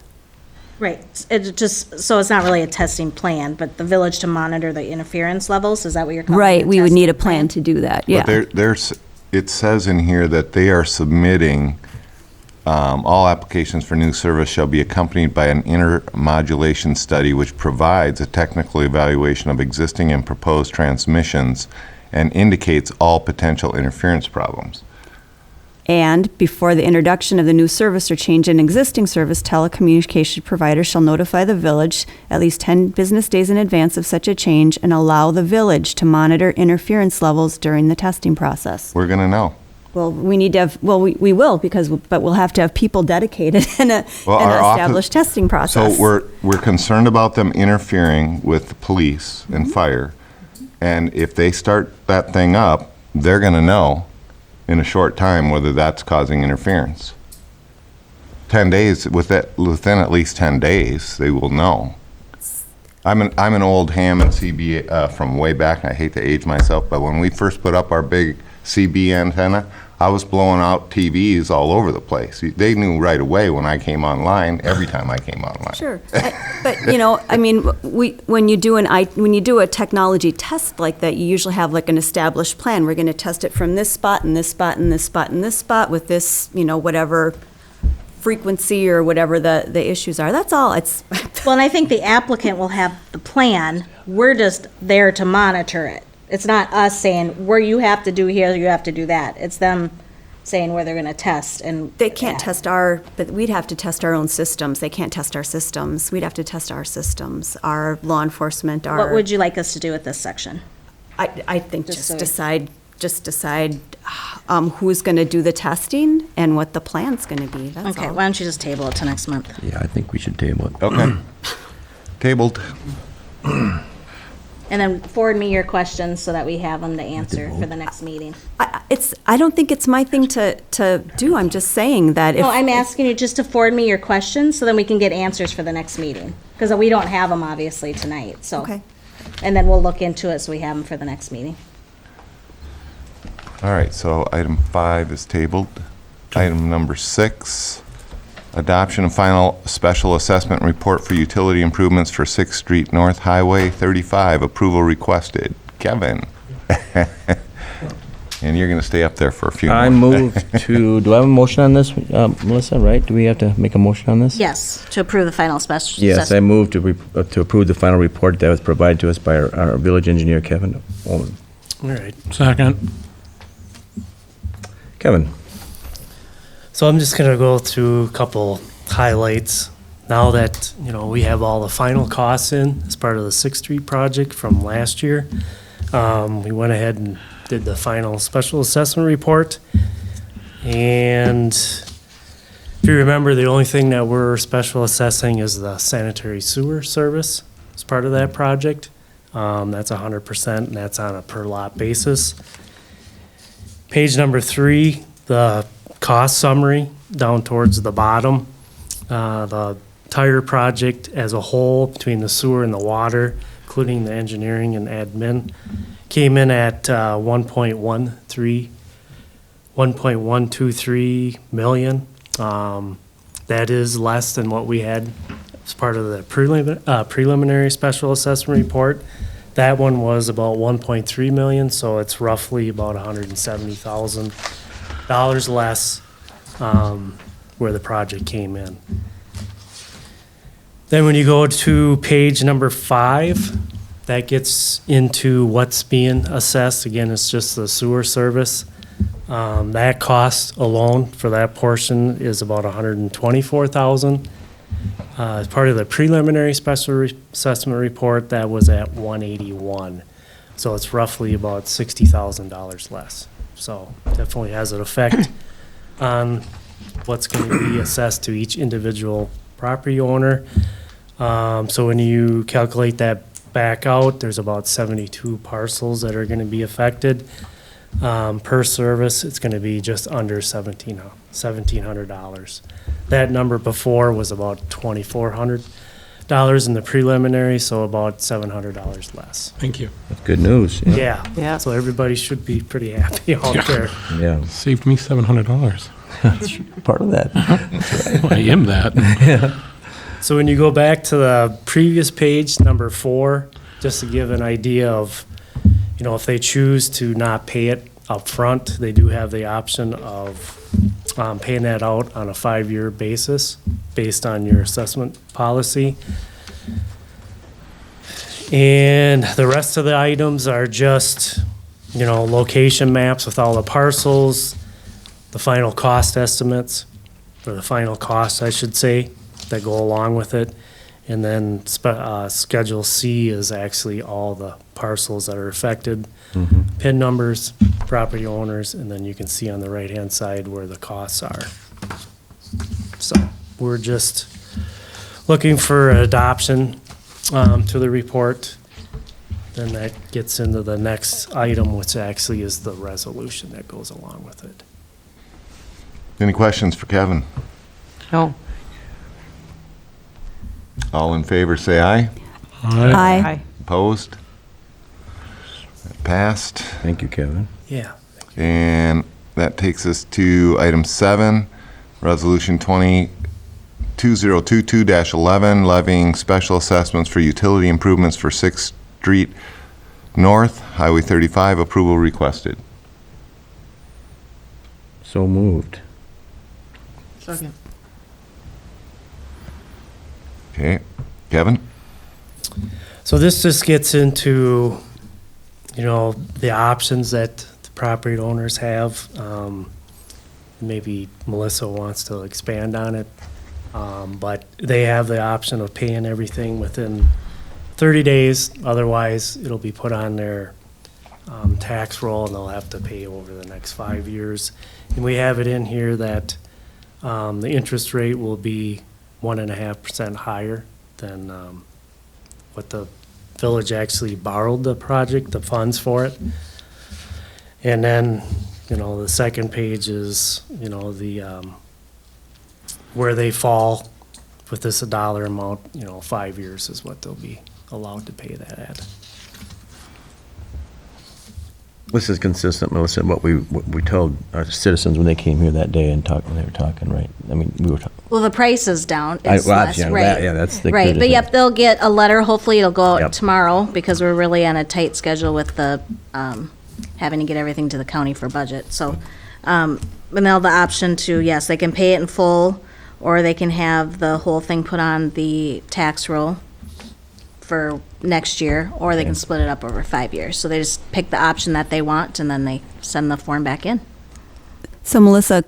Speaker 1: Right. It just, so it's not really a testing plan, but the village to monitor the interference levels? Is that what you're calling it?
Speaker 10: Right, we would need a
Speaker 1: testing
Speaker 10: plan to do that, yeah.
Speaker 4: But it says in here that they are submitting, all applications for new service shall be accompanied by an intermodulation study which provides a technical evaluation of existing and proposed transmissions and indicates all potential interference problems.
Speaker 10: And before the introduction of the new service or change in existing service, telecommunication provider shall notify the village at least 10 business days in advance of such a change and allow the village to monitor interference levels during the testing process.
Speaker 4: We're going to know.
Speaker 10: Well, we need to have, we will, but we'll have to have people dedicated and an established testing process.
Speaker 4: So we're concerned about them interfering with the police and fire. And if they start that thing up, they're going to know in a short time whether that's causing interference. 10 days, within at least 10 days, they will know. I'm an old ham and CB from way back, and I hate to age myself, but when we first put up our big CB antenna, I was blowing out TVs all over the place. They knew right away when I came online, every time I came online.
Speaker 10: Sure, but I mean, when you do a technology test like that, you usually have like an established plan. We're going to test it from this spot and this spot and this spot and this spot with this, whatever frequency or whatever the issues are. That's all. It's
Speaker 1: Well, and I think the applicant will have the plan. We're just there to monitor it. It's not us saying, where you have to do here, you have to do that. It's them saying where they're going to test. And
Speaker 10: they can't test but we'd have to test our own systems. They can't test our systems. We'd have to test our systems, our law enforcement, our...
Speaker 1: What would you like us to do with this section?
Speaker 10: I think just decide who's going to do the testing and what the plan's going to be. That's
Speaker 1: Okay,
Speaker 10: all.
Speaker 1: why don't you just table it to next month?
Speaker 5: Yeah, I think we should table it.
Speaker 4: Okay. Tabled.
Speaker 1: And then forward me your questions so that we have them to answer for the next meeting.
Speaker 10: I don't think it's my thing to do. I'm just saying that if...
Speaker 1: No, I'm asking you just to forward me your questions so then we can get answers for the next meeting. Because we don't have them obviously tonight, so.
Speaker 10: Okay.
Speaker 1: And then we'll look into it so we have them for the next meeting.
Speaker 4: All right, so item 5 is tabled. Item number 6, Adoption of final special assessment report for utility improvements for 6th Street North Highway 35. Approval requested. Kevin. And you're going to stay up there for a few
Speaker 5: I
Speaker 4: more.
Speaker 5: move to, do I have a motion on this, Melissa, right? Do we have to make a motion on this?
Speaker 1: Yes, to approve the final special.
Speaker 5: Yes, I move to approve the final report that was provided to us by our village engineer, Kevin Ullman.
Speaker 11: All right.
Speaker 3: Second.
Speaker 5: Kevin?
Speaker 11: So I'm just gonna go through a couple highlights. Now that, we have all the final costs in as part of the 6th Street project from last year, we went ahead and did the final special assessment report. And if you remember, the only thing that we're special assessing is the sanitary sewer service as part of that project. That's 100%, and that's on a per lot basis. Page number 3, the cost summary down towards the bottom. The entire project as a whole, between the sewer and the water, including the engineering and admin, came in at 1.123 million. That is less than what we had as part of the preliminary special assessment report. That one was about 1.3 million, so it's roughly about $170,000 less where the project came in. Then when you go to page number 5, that gets into what's being assessed. Again, it's just the sewer service. That cost alone for that portion is about $124,000. As part of the preliminary special assessment report, that was at $181. So it's roughly about $60,000 less. So definitely has an effect on what's going to be assessed to each individual property owner. So when you calculate that back out, there's about 72 parcels that are going to be affected. Per service, it's going to be just under $1,700. That number before was about $2,400 in the preliminary, so about $700 less.
Speaker 3: Thank you.
Speaker 5: That's good news.
Speaker 11: Yeah.
Speaker 12: Yeah.
Speaker 11: So everybody should be pretty happy out there.
Speaker 5: Yeah,
Speaker 3: Saved me $700.
Speaker 5: part of that.
Speaker 3: I am that.
Speaker 11: So when you go back to the previous page, number 4, just to give an idea of, if they choose to not pay it up front, they do have the option of paying that out on a 5-year basis based on your assessment policy. And the rest of the items are just, location maps with all the parcels, the final cost estimates, or the final costs, I should say, that go along with it. And then Schedule C is actually all the parcels that are affected, PIN numbers, property owners, and then you can see on the right-hand side where the costs are. So we're just looking for adoption to the report. Then that gets into the next item, which actually is the resolution that goes along with it.
Speaker 4: Any questions for Kevin?
Speaker 12: No.
Speaker 4: All in favor, say aye.
Speaker 10: Aye.
Speaker 4: Opposed? That passed.
Speaker 5: Thank you, Kevin.
Speaker 11: Yeah.
Speaker 4: And that takes us to item 7, Resolution 2022-11, levying special assessments for utility improvements for 6th Street North, Highway 35. Approval requested.
Speaker 5: So moved.
Speaker 12: Second.
Speaker 4: Okay. Kevin?
Speaker 11: So this just gets into, the options that the property owners have. Maybe Melissa wants to expand on it. But they have the option of paying everything within 30 days. Otherwise, it'll be put on their tax roll and they'll have to pay over the next 5 years. And we have it in here that the interest rate will be 1.5% higher than what the village actually borrowed the project, the funds for it. And then, the second page is, the where they fall with this dollar amount, 5 years is what they'll be allowed to pay that at.
Speaker 5: This is consistent, Melissa, what we told our citizens when they came here that day and when they were talking, right? I mean, we were talking.
Speaker 1: Well, the price is down.
Speaker 5: I-
Speaker 1: It's
Speaker 5: well,
Speaker 1: less,
Speaker 5: yeah,
Speaker 1: right?
Speaker 5: that- yeah, that's the
Speaker 1: Right,
Speaker 5: good
Speaker 1: but
Speaker 5: thing.
Speaker 1: yep, they'll get a letter. Hopefully it'll go out
Speaker 5: Yep.
Speaker 1: tomorrow because we're really on a tight schedule with the, having to get everything to the county for budget. So, and they'll have the option to, yes, they can pay it in full or they can have the whole thing put on the tax roll for next year, or they can split it up over 5 years. So they just pick the option that they want and then they send the form back in.
Speaker 10: So Melissa,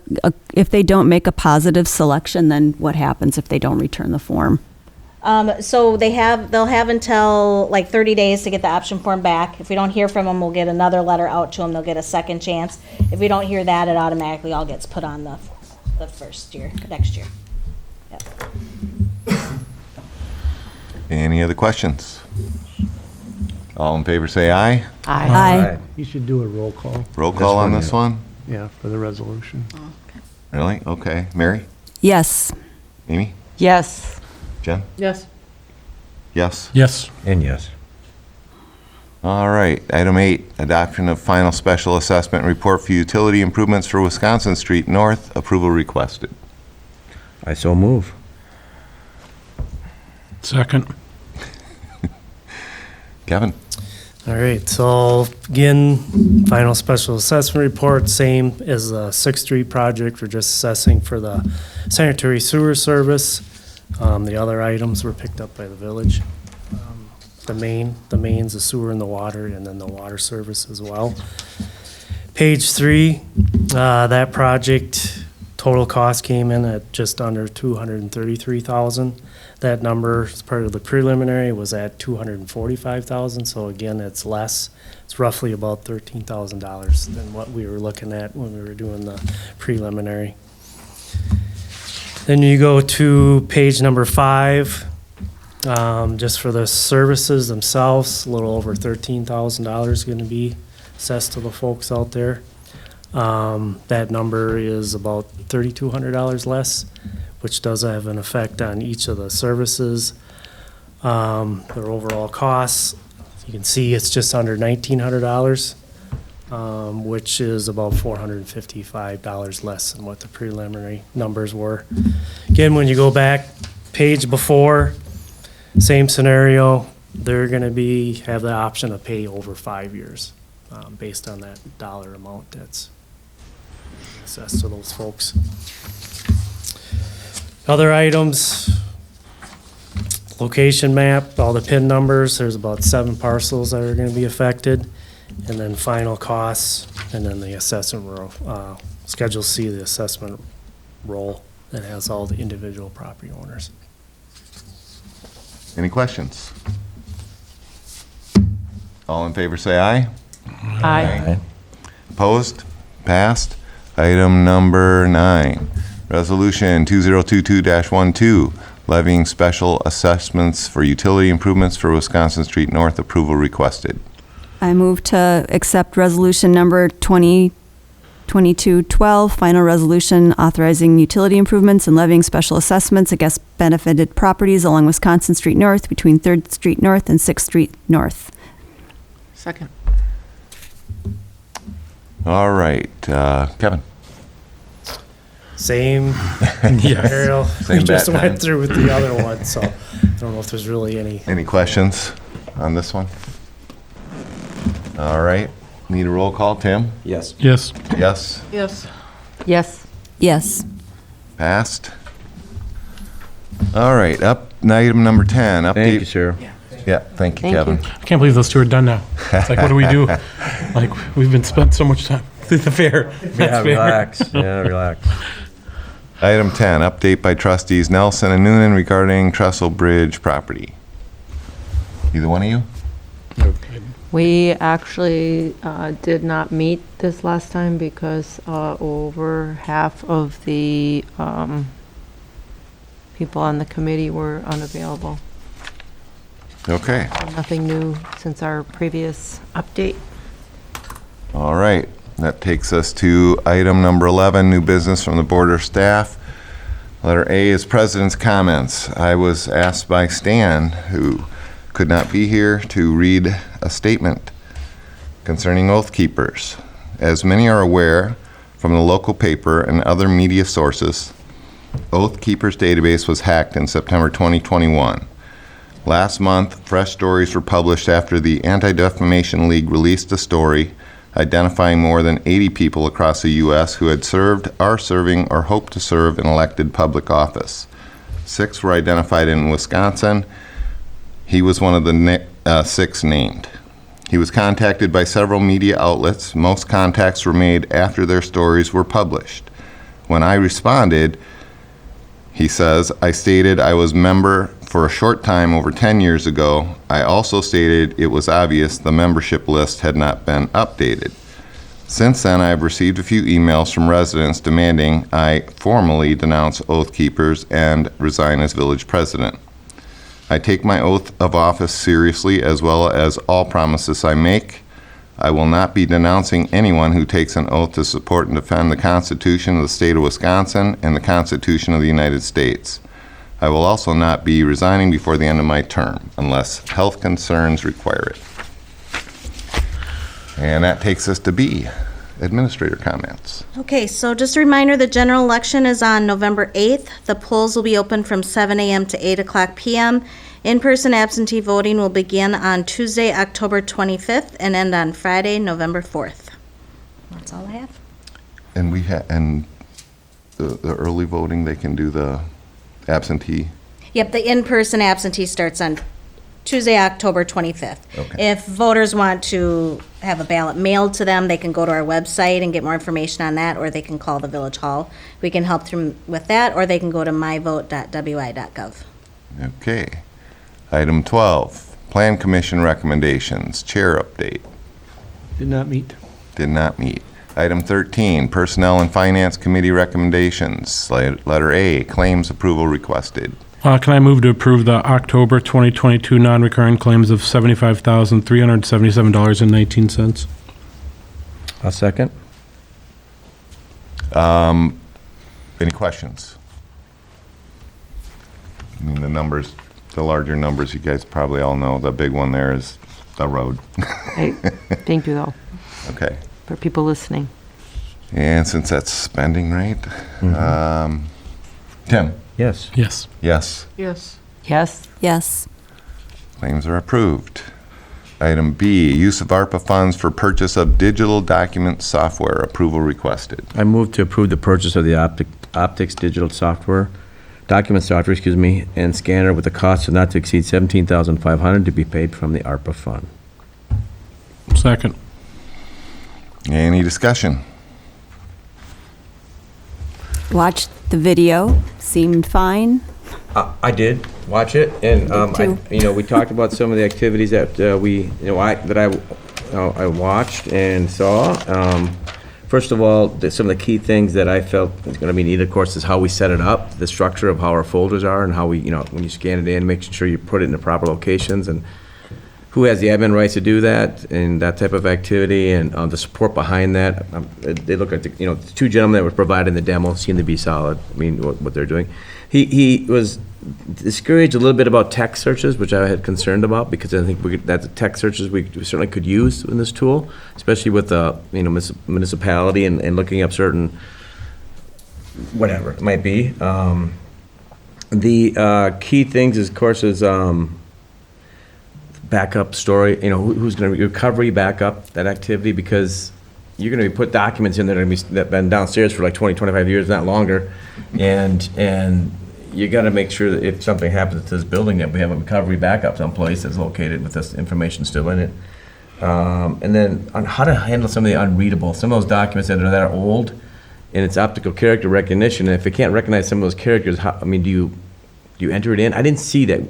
Speaker 10: if they don't make a positive selection, then what happens if they don't return the form?
Speaker 1: So they'll have until like 30 days to get the option form back. If we don't hear from them, we'll get another letter out to them. They'll get a second chance. If we don't hear that, it automatically all gets put on the first year, next year. Yep.
Speaker 4: Any other questions? All in favor, say aye.
Speaker 10: Aye.
Speaker 11: You should do a roll call,
Speaker 4: Roll call on this
Speaker 5: yeah.
Speaker 4: one?
Speaker 11: yeah, for the resolution.
Speaker 4: Really? Okay. Mary?
Speaker 10: Yes.
Speaker 4: Amy?
Speaker 12: Yes.
Speaker 4: Jen?
Speaker 12: Yes.
Speaker 4: Yes?
Speaker 3: Yes.
Speaker 5: And yes.
Speaker 4: All right. Item 8, adoption of final special assessment report for utility improvements for Wisconsin Street North. Approval requested.
Speaker 5: I so move.
Speaker 3: Second.
Speaker 4: Kevin?
Speaker 13: All right, so again, final special assessment report, same as the Sixth Street project. We're just assessing for the sanitary sewer service. The other items were picked up by the village. The main's the sewer and the water, and then the water service as well. Page 3, that project, total cost came in at just under $233,000. That number, as part of the preliminary, was at $245,000, so again, it's less. It's roughly about $13,000 than what we were looking at when we were doing the preliminary. Then you go to page number 5, just for the services themselves, a little over $13,000 is going to be assessed to the folks out there. That number is about $3,200 less, which does have an effect on each of the services. Their overall costs, you can see it's just under $1,900, which is about $455 less than what the preliminary numbers were. Again, when you go back, page before, same scenario, they're gonna have the option to pay over 5 years, based on that dollar amount that's assessed to those folks. Other items, location map, all the PIN numbers, there's about 7 parcels that are gonna be affected. And then final costs, and then the assessment roll, Schedule C, the assessment roll that has all the individual property owners.
Speaker 4: Any questions? All in favor, say aye.
Speaker 12: Aye.
Speaker 4: Opposed? Passed. Item number 9, Resolution 2022-12, levying special assessments for utility improvements for Wisconsin Street North. Approval requested.
Speaker 10: I move to accept resolution number 2022-12, final resolution authorizing utility improvements and levying special assessments against benefited properties along Wisconsin Street North between 3rd Street North and 6th Street North.
Speaker 12: Second.
Speaker 4: All right, Kevin?
Speaker 13: Same scenario we
Speaker 4: Same
Speaker 13: just
Speaker 4: bat time.
Speaker 13: went through with the other one, so I don't know if there's really any.
Speaker 4: Any questions on this one? All right, need a roll call, Tim?
Speaker 5: Yes.
Speaker 3: Yes.
Speaker 4: Yes?
Speaker 12: Yes. Yes.
Speaker 10: Yes.
Speaker 4: Passed. All right, item number 10, update.
Speaker 5: Thank you, Sheriff.
Speaker 4: Yeah, thank you,
Speaker 12: Thank
Speaker 4: Kevin.
Speaker 12: you.
Speaker 3: I can't believe those two are done now. It's like, what do we do? Like, we've been spent so much time through the fair.
Speaker 5: Yeah,
Speaker 3: That's fair.
Speaker 5: relax. Yeah, relax.
Speaker 4: Item 10, update by trustees Nelson and Noonan regarding Trestle Bridge property. Either one of you?
Speaker 12: We actually did not meet this last time because over half of the people on the committee were unavailable.
Speaker 4: Okay,
Speaker 12: Nothing new since our previous update.
Speaker 4: all right. That takes us to item number 11, new business from the board or staff. Letter A is president's comments. I was asked by Stan, who could not be here, to read a statement. Concerning Oath Keepers, as many are aware from the local paper and other media sources, Oath Keepers database was hacked in September 2021. Last month, fresh stories were published after the Anti-Defamation League released a story identifying more than 80 people across the U.S. who had served, are serving, or hope to serve in elected public office. 6 were identified in Wisconsin. He was one of the 6 named. He was contacted by several media outlets. Most contacts were made after their stories were published. When I responded, he says, I stated I was member for a short time over 10 years ago. I also stated it was obvious the membership list had not been updated. Since then, I have received a few emails from residents demanding I formally denounce Oath Keepers and resign as village president. I take my oath of office seriously, as well as all promises I make. I will not be denouncing anyone who takes an oath to support and defend the Constitution of the state of Wisconsin and the Constitution of the United States. I will also not be resigning before the end of my term unless health concerns require it. And that takes us to B, administrator comments.
Speaker 1: Okay, so just a reminder, the general election is on November 8th. The polls will be open from 7 a.m. to 8 o'clock p.m. In-person absentee voting will begin on Tuesday, October 25th, and end on Friday, November 4th. That's all I have.
Speaker 4: And the early voting, they can do the absentee.
Speaker 1: Yep, the in-person absentee starts on Tuesday, October 25th.
Speaker 4: Okay.
Speaker 1: If voters want to have a ballot mailed to them, they can go to our website and get more information on that, or they can call the village hall. We can help them with that, or they can go to myvote.wi.gov.
Speaker 4: Okay. Item 12, Plan Commission recommendations, chair update.
Speaker 3: Did not meet.
Speaker 4: Did not meet. Item 13, Personnel and Finance Committee recommendations. Letter A, claims approval requested.
Speaker 3: Can I move to approve the October 2022 non-recurring claims of $75,377.19?
Speaker 5: I'll second.
Speaker 4: Any questions? I mean, the larger numbers, you guys probably all know. The big one there is the road.
Speaker 12: Thank you, though,
Speaker 4: Okay.
Speaker 12: for people listening.
Speaker 4: And since that's spending, right? Tim?
Speaker 5: Yes.
Speaker 3: Yes.
Speaker 4: Yes.
Speaker 12: Yes. Yes.
Speaker 10: Yes.
Speaker 4: Claims are approved. Item B, use of ARPA funds for purchase of digital document software. Approval requested.
Speaker 5: I move to approve the purchase of the optics digital software, document software, and scanner with a cost of not to exceed $17,500 to be paid from the ARPA fund.
Speaker 3: Second.
Speaker 4: Any discussion?
Speaker 10: Watched the video, seemed fine.
Speaker 5: I did watch it, and
Speaker 10: too.
Speaker 5: we talked about some of the activities that I watched and saw. First of all, some of the key things that I felt is going to be neat, of course, is how we set it up, the structure of how our folders are, and how we, when you scan it in, making sure you put it in the proper locations, and who has the admin rights to do that, and that type of activity, and the support behind that. They look at the two gentlemen that were providing the demo seem to be solid. I mean, what they're doing. He was discouraged a little bit about text searches, which I had concerned about, because I think that the text searches we certainly could use in this tool, especially with the municipality and looking up certain whatever it might be. The key things, of course, is backup story. Who's going to recovery backup that activity, because you're going to be put documents in that are going to be that been downstairs for like 20, 25 years, not longer, and you got to make sure that if something happens to this building, that we have a recovery backup someplace that's located with this information still in it. And then on how to handle some of the unreadable, some of those documents that are old, and it's optical character recognition. And if it can't recognize some of those characters, do you enter it in? I didn't see that.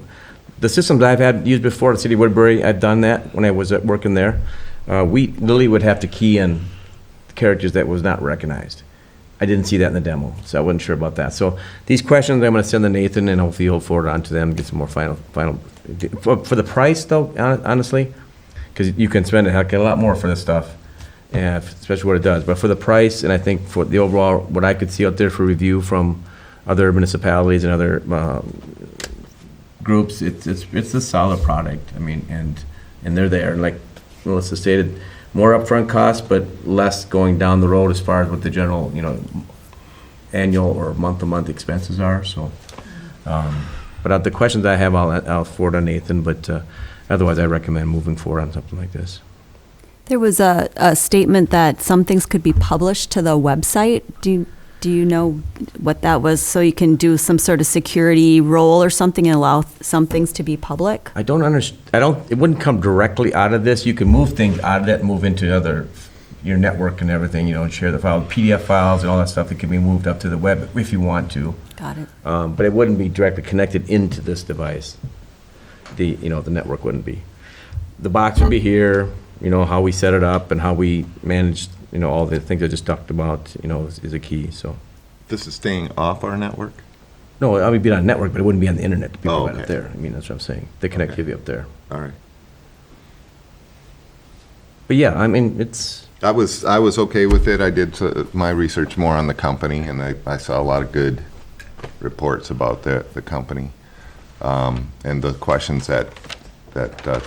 Speaker 5: The systems I've had used before at the City of Woodbury, I've done that when I was working there. We literally would have to key in characters that was not recognized. I didn't see that in the demo, so I wasn't sure about that. So these questions I'm going to send to Nathan, and hopefully he'll forward on to them and get some more final. For the price, though, honestly, because you can spend a lot more for this stuff, and especially what it does. But for the price, and I think for the overall, what I could see out there for review from other municipalities and other groups, it's a solid product. I mean, and they're there. And like Melissa stated, more upfront costs, but less going down the road as far as what the general, annual or month-to-month expenses are, so. But the questions I have, I'll forward on Nathan, but otherwise I recommend moving forward on something like this.
Speaker 10: There was a statement that some things could be published to the website. Do you know what that was? So you can do some sort of security role or something and allow some things to be public?
Speaker 5: I don't understand, it wouldn't come directly out of this. You can move things out of that and move into your network and everything, and share the file, PDF files and all that stuff that can be moved up to the web if you want to.
Speaker 10: Got it.
Speaker 5: But it wouldn't be directly connected into this device. The network wouldn't be. The box would be here, how we set it up and how we manage, all the things I just talked about, is a key, so.
Speaker 4: This is staying off our network?
Speaker 5: No, I would be on a network, but it wouldn't be on the internet. The people right
Speaker 4: okay.
Speaker 5: up there. That's what I'm saying. The connectivity up there.
Speaker 4: All right.
Speaker 5: But yeah, it's.
Speaker 4: I was okay with it. I did my research more on the company, and I saw a lot of good reports about the company. And the questions that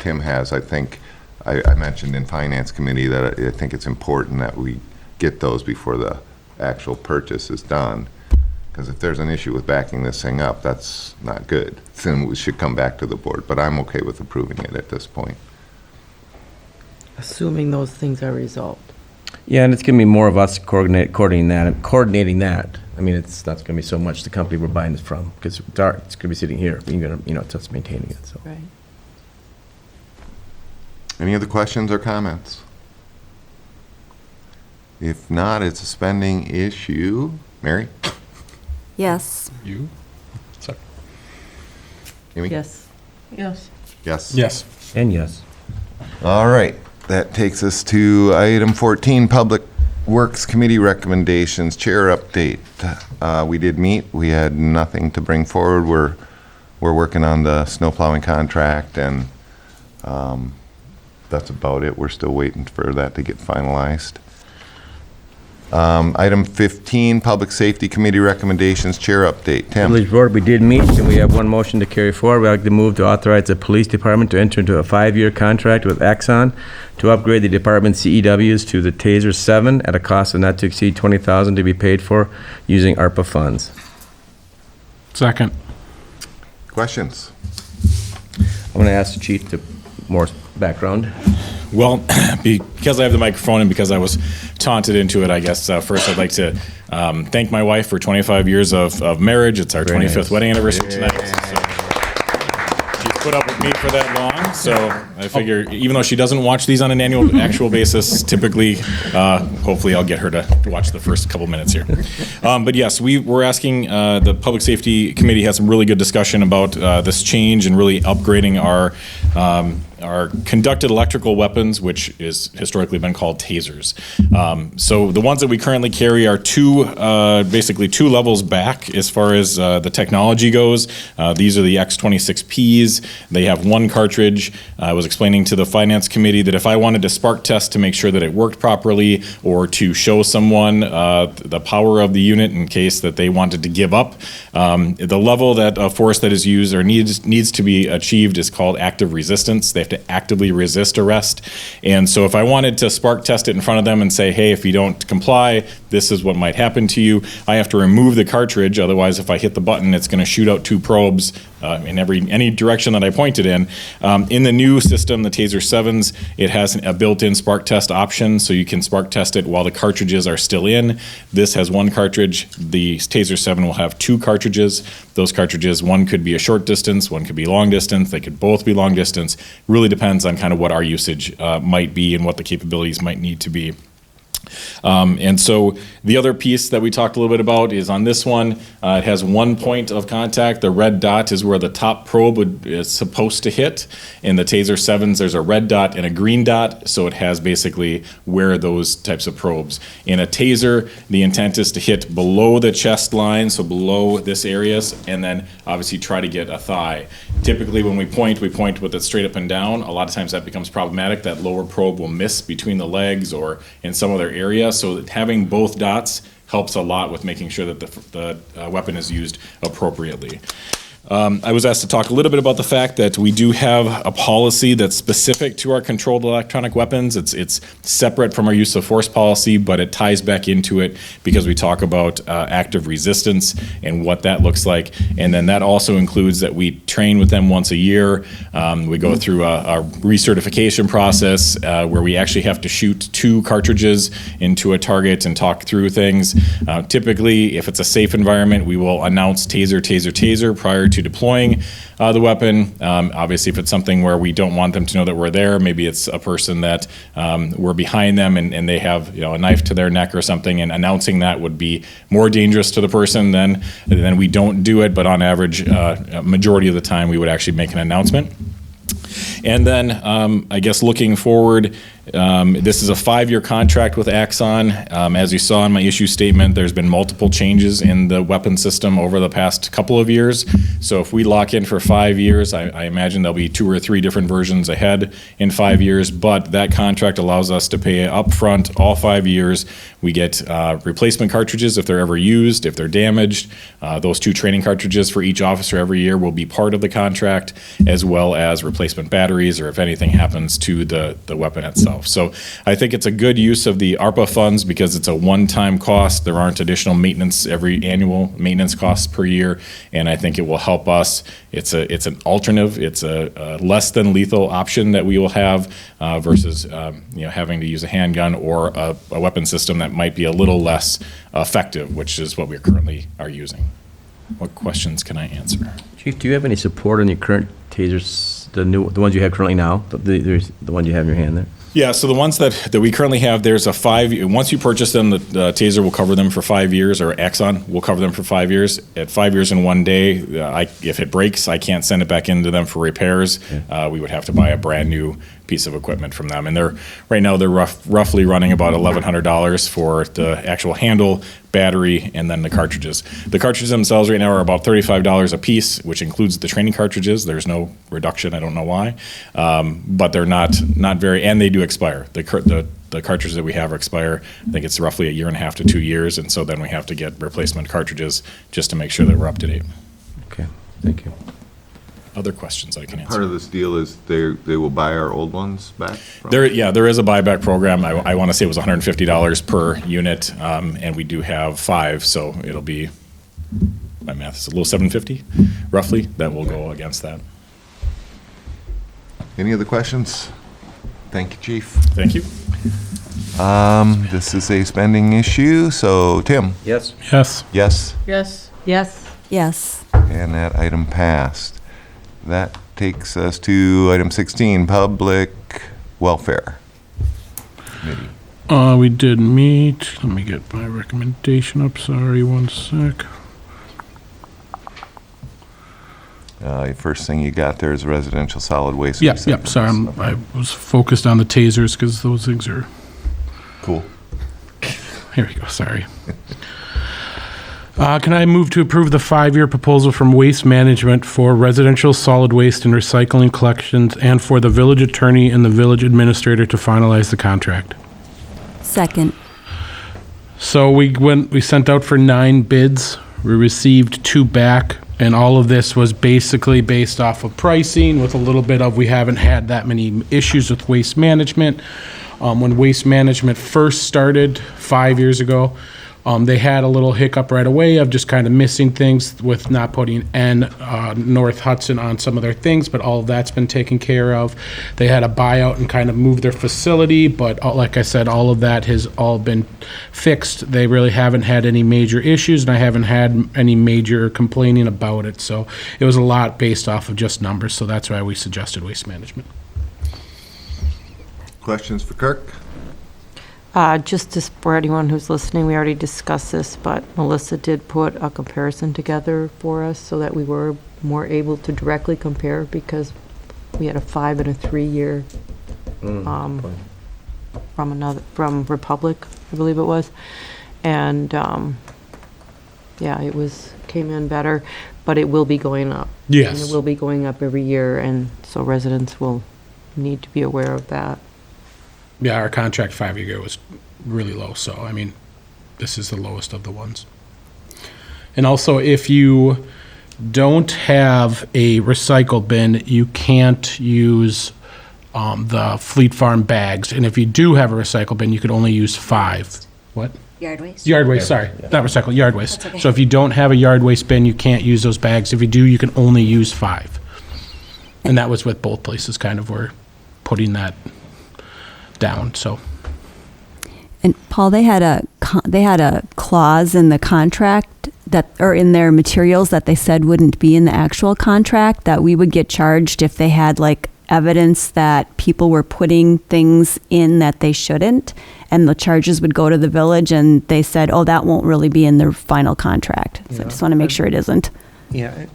Speaker 4: Tim has, I think, I mentioned in Finance Committee that I think it's important that we get those before the actual purchase is done. Because if there's an issue with backing this thing up, that's not good. Then we should come back to the board. But I'm okay with approving it at this point.
Speaker 12: Assuming those things are resolved.
Speaker 5: Yeah, and it's going to be more of us coordinating that. It's not going to be so much the company we're buying this from, because it's going to be sitting here. You're going to, it's us maintaining it. So.
Speaker 12: Right.
Speaker 4: Any other questions or comments? If not, it's a spending issue. Mary?
Speaker 10: Yes.
Speaker 3: You? Sorry.
Speaker 4: Amy?
Speaker 12: Yes. Yes.
Speaker 4: Yes.
Speaker 3: Yes.
Speaker 5: And yes.
Speaker 4: All right. That takes us to item 14, Public Works Committee recommendations, chair update. We did meet. We had nothing to bring forward. We're working on the snow plowing contract, and that's about it. We're still waiting for that to get finalized. Item 15, Public Safety Committee recommendations, chair update. Tim?
Speaker 5: Village Board, we did meet, and we have one motion to carry forward. We'd like to move to authorize the police department to enter into a 5-year contract with Axon to upgrade the department's CEWs to the TASER 7 at a cost of not to exceed $20,000 to be paid for using ARPA funds.
Speaker 3: Second.
Speaker 4: Questions?
Speaker 5: I'm going to ask the chief to more background.
Speaker 14: Well, because I have the microphone and because I was taunted into it, I guess first I'd like to thank my wife for 25 years of marriage. It's our
Speaker 5: Very
Speaker 14: 25th
Speaker 5: nice.
Speaker 14: wedding anniversary tonight. So she's put up with me for that long, so I figure even though she doesn't watch these on an actual basis, typically, hopefully I'll get her to watch the first couple minutes here. But yes, we're asking, the Public Safety Committee had some really good discussion about this change and really upgrading our conducted electrical weapons, which is historically been called tasers. So the ones that we currently carry are basically two levels back as far as the technology goes. These are the X26Ps. They have one cartridge. I was explaining to the Finance Committee that if I wanted to spark test to make sure that it worked properly, or to show someone the power of the unit in case that they wanted to give up, the level of force that is used or needs to be achieved is called active resistance. They have to actively resist arrest. And so if I wanted to spark test it in front of them and say, hey, if you don't comply, this is what might happen to you, I have to remove the cartridge. Otherwise, if I hit the button, it's going to shoot out two probes in any direction that I point it in. In the new system, the TASER 7s, it has a built-in spark test option, so you can spark test it while the cartridges are still in. This has one cartridge. The TASER 7 will have two cartridges. Those cartridges, one could be a short distance, one could be long distance. They could both be long distance. Really depends on kind of what our usage might be and what the capabilities might need to be. And so the other piece that we talked a little bit about is on this one, it has one point of contact. The red dot is where the top probe is supposed to hit. In the TASER 7s, there's a red dot and a green dot, so it has basically where those types of probes. In a TASER, the intent is to hit below the chest line, so below this area, and then obviously try to get a thigh. Typically when we point with it straight up and down. A lot of times that becomes problematic. That lower probe will miss between the legs or in some other area, so that having both dots helps a lot with making sure that the weapon is used appropriately. I was asked to talk a little bit about the fact that we do have a policy that's specific to our controlled electronic weapons. It's separate from our use of force policy, but it ties back into it because we talk about active resistance and what that looks like. And then that also includes that we train with them once a year. We go through a recertification process where we actually have to shoot 2 cartridges into a target and talk through things. Typically, if it's a safe environment, we will announce taser, taser, taser prior to deploying the weapon. Obviously, if it's something where we don't want them to know that we're there, maybe it's a person that we're behind them and they have a knife to their neck or something, and announcing that would be more dangerous to the person than we don't do it. But on average, a majority of the time, we would actually make an announcement. And then, I guess looking forward, this is a 5-year contract with Axon. As you saw in my issue statement, there's been multiple changes in the weapon system over the past couple of years. So if we lock in for 5 years, I imagine there'll be 2 or 3 different versions ahead in 5 years, but that contract allows us to pay upfront all 5 years. We get replacement cartridges if they're ever used, if they're damaged. Those 2 training cartridges for each officer every year will be part of the contract, as well as replacement batteries or if anything happens to the weapon itself. So I think it's a good use of the ARPA funds because it's a one-time cost. There aren't additional every annual maintenance costs per year, and I think it will help us. It's an alternative. It's a less than lethal option that we will have versus having to use a handgun or a weapon system that might be a little less effective, which is what we currently are using. What questions can I answer?
Speaker 5: Chief, do you have any support on your current tasers, the ones you have currently now, the one you have in your hand there?
Speaker 14: Yeah, so the ones that we currently have, there's a 5, once you purchase them, the Taser will cover them for 5 years, or Axon will cover them for 5 years. At 5 years and 1 day, if it breaks, I can't send it back into them for repairs. We would have to buy a brand new piece of equipment from them. And right now they're roughly running about $1,100 for the actual handle, battery, and then the cartridges. The cartridges themselves right now are about $35 a piece, which includes the training cartridges. There's no reduction. I don't know why, but they're not very, and they do expire. The cartridges that we have expire. I think it's roughly 1.5 to 2 years, and so then we have to get replacement cartridges just to make sure that we're up to date.
Speaker 5: Okay, thank you.
Speaker 14: Other questions I can answer.
Speaker 4: Part of this deal is they will buy our old ones back?
Speaker 14: There is a buyback program. I want to say it was $150 per unit, and we do have 5, so it'll be, my math is a little $750, roughly, that will go against that.
Speaker 4: Any other questions? Thank you, Chief.
Speaker 14: Thank you.
Speaker 4: This is a spending issue, so Tim?
Speaker 5: Yes.
Speaker 3: Yes.
Speaker 4: Yes?
Speaker 12: Yes. Yes.
Speaker 10: Yes.
Speaker 4: And that item passed. That takes us to item 16, Public Welfare Committee.
Speaker 3: We did meet. Let me get my recommendation up. Sorry, 1 sec.
Speaker 4: First thing you got there is residential solid waste.
Speaker 3: Yep. Sorry, I was focused on the tasers because those things are
Speaker 4: cool.
Speaker 3: Here we go. Sorry. Can I move to approve the 5-year proposal from Waste Management for residential solid waste and recycling collections and for the village attorney and the village administrator to finalize the contract?
Speaker 10: Second.
Speaker 3: So we sent out for 9 bids. We received 2 back, and all of this was basically based off of pricing with a little bit of, we haven't had that many issues with Waste Management. When Waste Management first started 5 years ago, they had a little hiccup right away of just kind of missing things with not putting North Hudson on some of their things, but all of that's been taken care of. They had a buyout and kind of move their facility, but like I said, all of that has all been fixed. They really haven't had any major issues, and I haven't had any major complaining about it. So it was a lot based off of just numbers, so that's why we suggested Waste Management.
Speaker 4: Questions for Kirk?
Speaker 12: Just for anyone who's listening, we already discussed this, but Melissa did put a comparison together for us so that we were more able to directly compare because we had a 5 and a 3 year from Republic, I believe it was, and it came in better, but it will be going up.
Speaker 3: Yes.
Speaker 12: And it will be going up every year, and so residents will need to be aware of that.
Speaker 3: Yeah, our contract 5 year ago was really low, so I mean, this is the lowest of the ones. And also, if you don't have a recycle bin, you can't use the Fleet Farm bags. And if you do have a recycle bin, you could only use 5. What?
Speaker 1: Yard waste?
Speaker 3: Yard waste, sorry. Not recycle, yard waste.
Speaker 1: That's okay.
Speaker 3: So if you don't have a yard waste bin, you can't use those bags. If you do, you can only use 5. And that was with both places, kind of were putting that down, so.
Speaker 10: And Paul, they had a clause in the contract that, or in their materials that they said wouldn't be in the actual contract, that we would get charged if they had like evidence that people were putting things in that they shouldn't, and the charges would go to the village, and they said, oh, that won't really be in their final contract. So I just want to make sure it isn't.
Speaker 11: Yeah,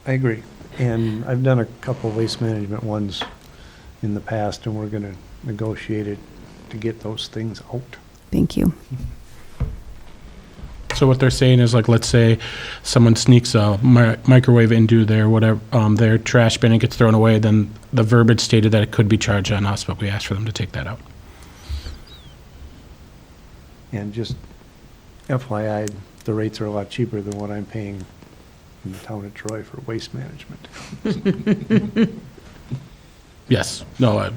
Speaker 11: I agree. And I've done a couple waste management ones in the past, and we're going to negotiate it to get those things out.
Speaker 10: Thank you.
Speaker 3: So what they're saying is, like, let's say someone sneaks a microwave into their whatever, their trash bin and gets thrown away, then the verbiage stated that it could be charged on us, but we asked for them to take that out.
Speaker 11: And just FYI, the rates are a lot cheaper than what I'm paying in the town of Troy for waste management.
Speaker 3: Yes, no,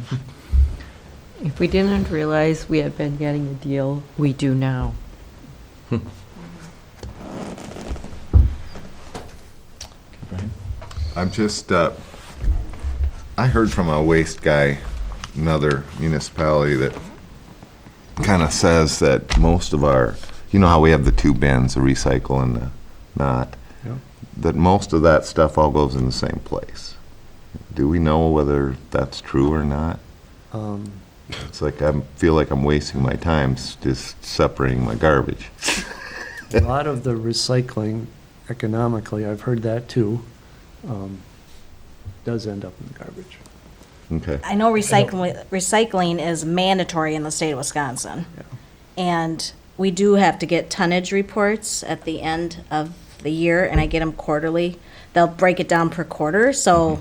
Speaker 12: If we didn't realize we had been getting a deal, we do now.
Speaker 4: I'm just, I heard from a waste guy, another municipality, that kind of says that most of our, you know how we have the 2 bins, the recycle and the not,
Speaker 11: Yep.
Speaker 4: that most of that stuff all goes in the same place. Do we know whether that's true or not? It's like I feel like I'm wasting my time just separating my garbage.
Speaker 11: A lot of the recycling economically, I've heard that too, does end up in the garbage.
Speaker 4: Okay.
Speaker 1: I know recycling is mandatory in the state of Wisconsin.
Speaker 11: Yeah.
Speaker 1: And we do have to get tonnage reports at the end of the year, and I get them quarterly. They'll break it down per quarter, so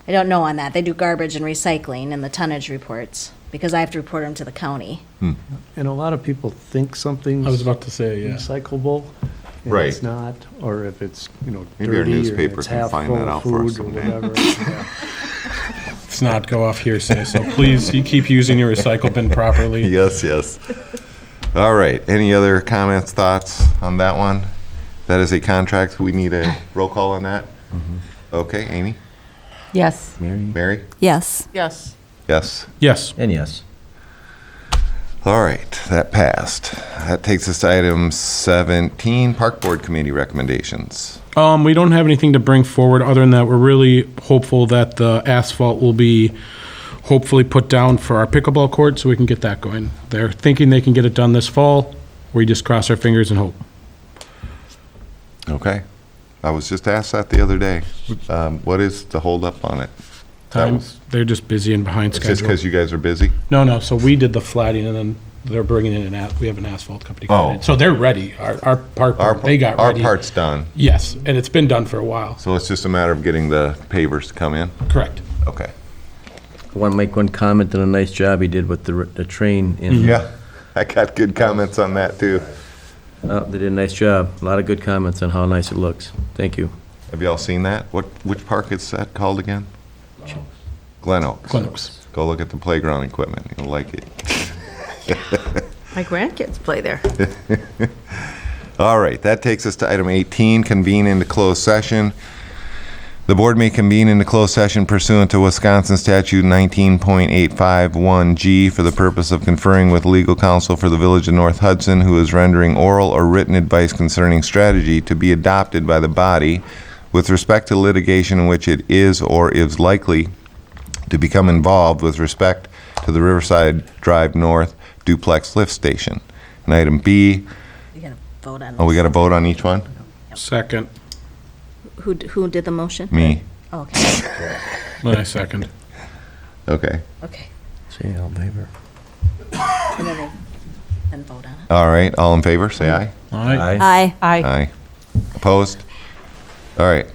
Speaker 1: I don't know on that. They do garbage and recycling in the tonnage reports, because I have to report them to the county.
Speaker 11: And a lot of people think something's
Speaker 3: I was about to say, yeah.
Speaker 11: recyclable, and
Speaker 4: Right.
Speaker 11: it's not, or if it's,
Speaker 4: Maybe our
Speaker 11: dirty, or
Speaker 4: newspaper
Speaker 11: it's
Speaker 4: can
Speaker 11: half
Speaker 4: find
Speaker 11: full
Speaker 4: that
Speaker 11: of
Speaker 4: out for us
Speaker 11: food or
Speaker 4: someday.
Speaker 11: whatever. Yeah.
Speaker 3: Let's not go off hearsay, so please, you keep using your recycle bin properly.
Speaker 4: Yes, yes. All right, any other comments, thoughts on that one? That is a contract, we need a roll call on that? Okay, Amy?
Speaker 12: Yes.
Speaker 4: Mary?
Speaker 10: Yes.
Speaker 12: Yes.
Speaker 4: Yes.
Speaker 3: Yes.
Speaker 5: And yes.
Speaker 4: All right, that passed. That takes us to item 17, Park Board Committee recommendations.
Speaker 3: We don't have anything to bring forward, other than that we're really hopeful that the asphalt will be hopefully put down for our pickleball court, so we can get that going. They're thinking they can get it done this fall. We just cross our fingers and hope.
Speaker 4: Okay. I was just asked that the other day. What is the holdup on it?
Speaker 3: Time, they're just busy and behind
Speaker 4: It's just
Speaker 3: schedule.
Speaker 4: because you guys are busy?
Speaker 3: No, so we did the flatting, and then they're bringing in we have an asphalt company coming
Speaker 4: Oh.
Speaker 3: in. So they're ready. Our part, they got
Speaker 4: Our
Speaker 3: ready.
Speaker 4: part's done,
Speaker 3: Yes, and it's been done for a while.
Speaker 4: so it's just a matter of getting the pavers to come in?
Speaker 3: Correct.
Speaker 4: Okay.
Speaker 5: I want to make one comment on a nice job he did with the train in.
Speaker 4: Yeah, I got good comments on that, too.
Speaker 5: They did a nice job. A lot of good comments on how nice it looks. Thank you.
Speaker 4: Have y'all seen that? Which park is that called again? Glen Oaks.
Speaker 3: Glen Oaks.
Speaker 4: Go look at the playground equipment. You'll like it.
Speaker 12: My grandkids play there.
Speaker 4: All right, that takes us to item 18, convene into closed session. The board may convene into closed session pursuant to Wisconsin Statute 19.851G for the purpose of conferring with legal counsel for the Village of North Hudson, who is rendering oral or written advice concerning strategy to be adopted by the body with respect to litigation in which it is or is likely to become involved with respect to the Riverside Drive North duplex lift station. And item B,
Speaker 1: We gotta vote on
Speaker 4: oh, we
Speaker 1: this.
Speaker 4: got to vote on each one?
Speaker 3: Second.
Speaker 1: Who did the motion?
Speaker 4: Me.
Speaker 1: Okay,
Speaker 3: Then I second.
Speaker 4: Okay.
Speaker 1: okay.
Speaker 5: See, I'll favor.
Speaker 1: And then vote on it.
Speaker 4: All right, all in favor, say aye.
Speaker 3: All right.
Speaker 10: Aye.
Speaker 4: Aye. Opposed? All right.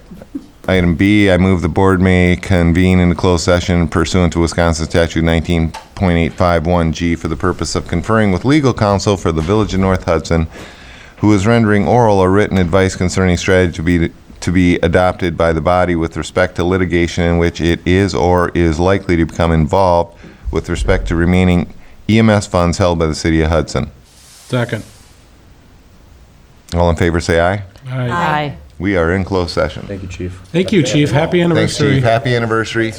Speaker 4: Item B, I move the board may convene in a closed session pursuant to Wisconsin Statute 19.851G for the purpose of conferring with legal counsel for the Village of North Hudson, who is rendering oral or written advice concerning strategy to to be adopted by the body with respect to litigation in which it is or is likely to become involved with respect to remaining EMS funds held by the city of Hudson.
Speaker 3: Second.
Speaker 4: All in favor, say aye.
Speaker 12: Aye.
Speaker 4: We are in closed session.
Speaker 5: Thank you, Chief.
Speaker 3: Thank you, Chief. Happy
Speaker 4: Thanks,
Speaker 3: anniversary.
Speaker 4: Chief. Happy anniversary.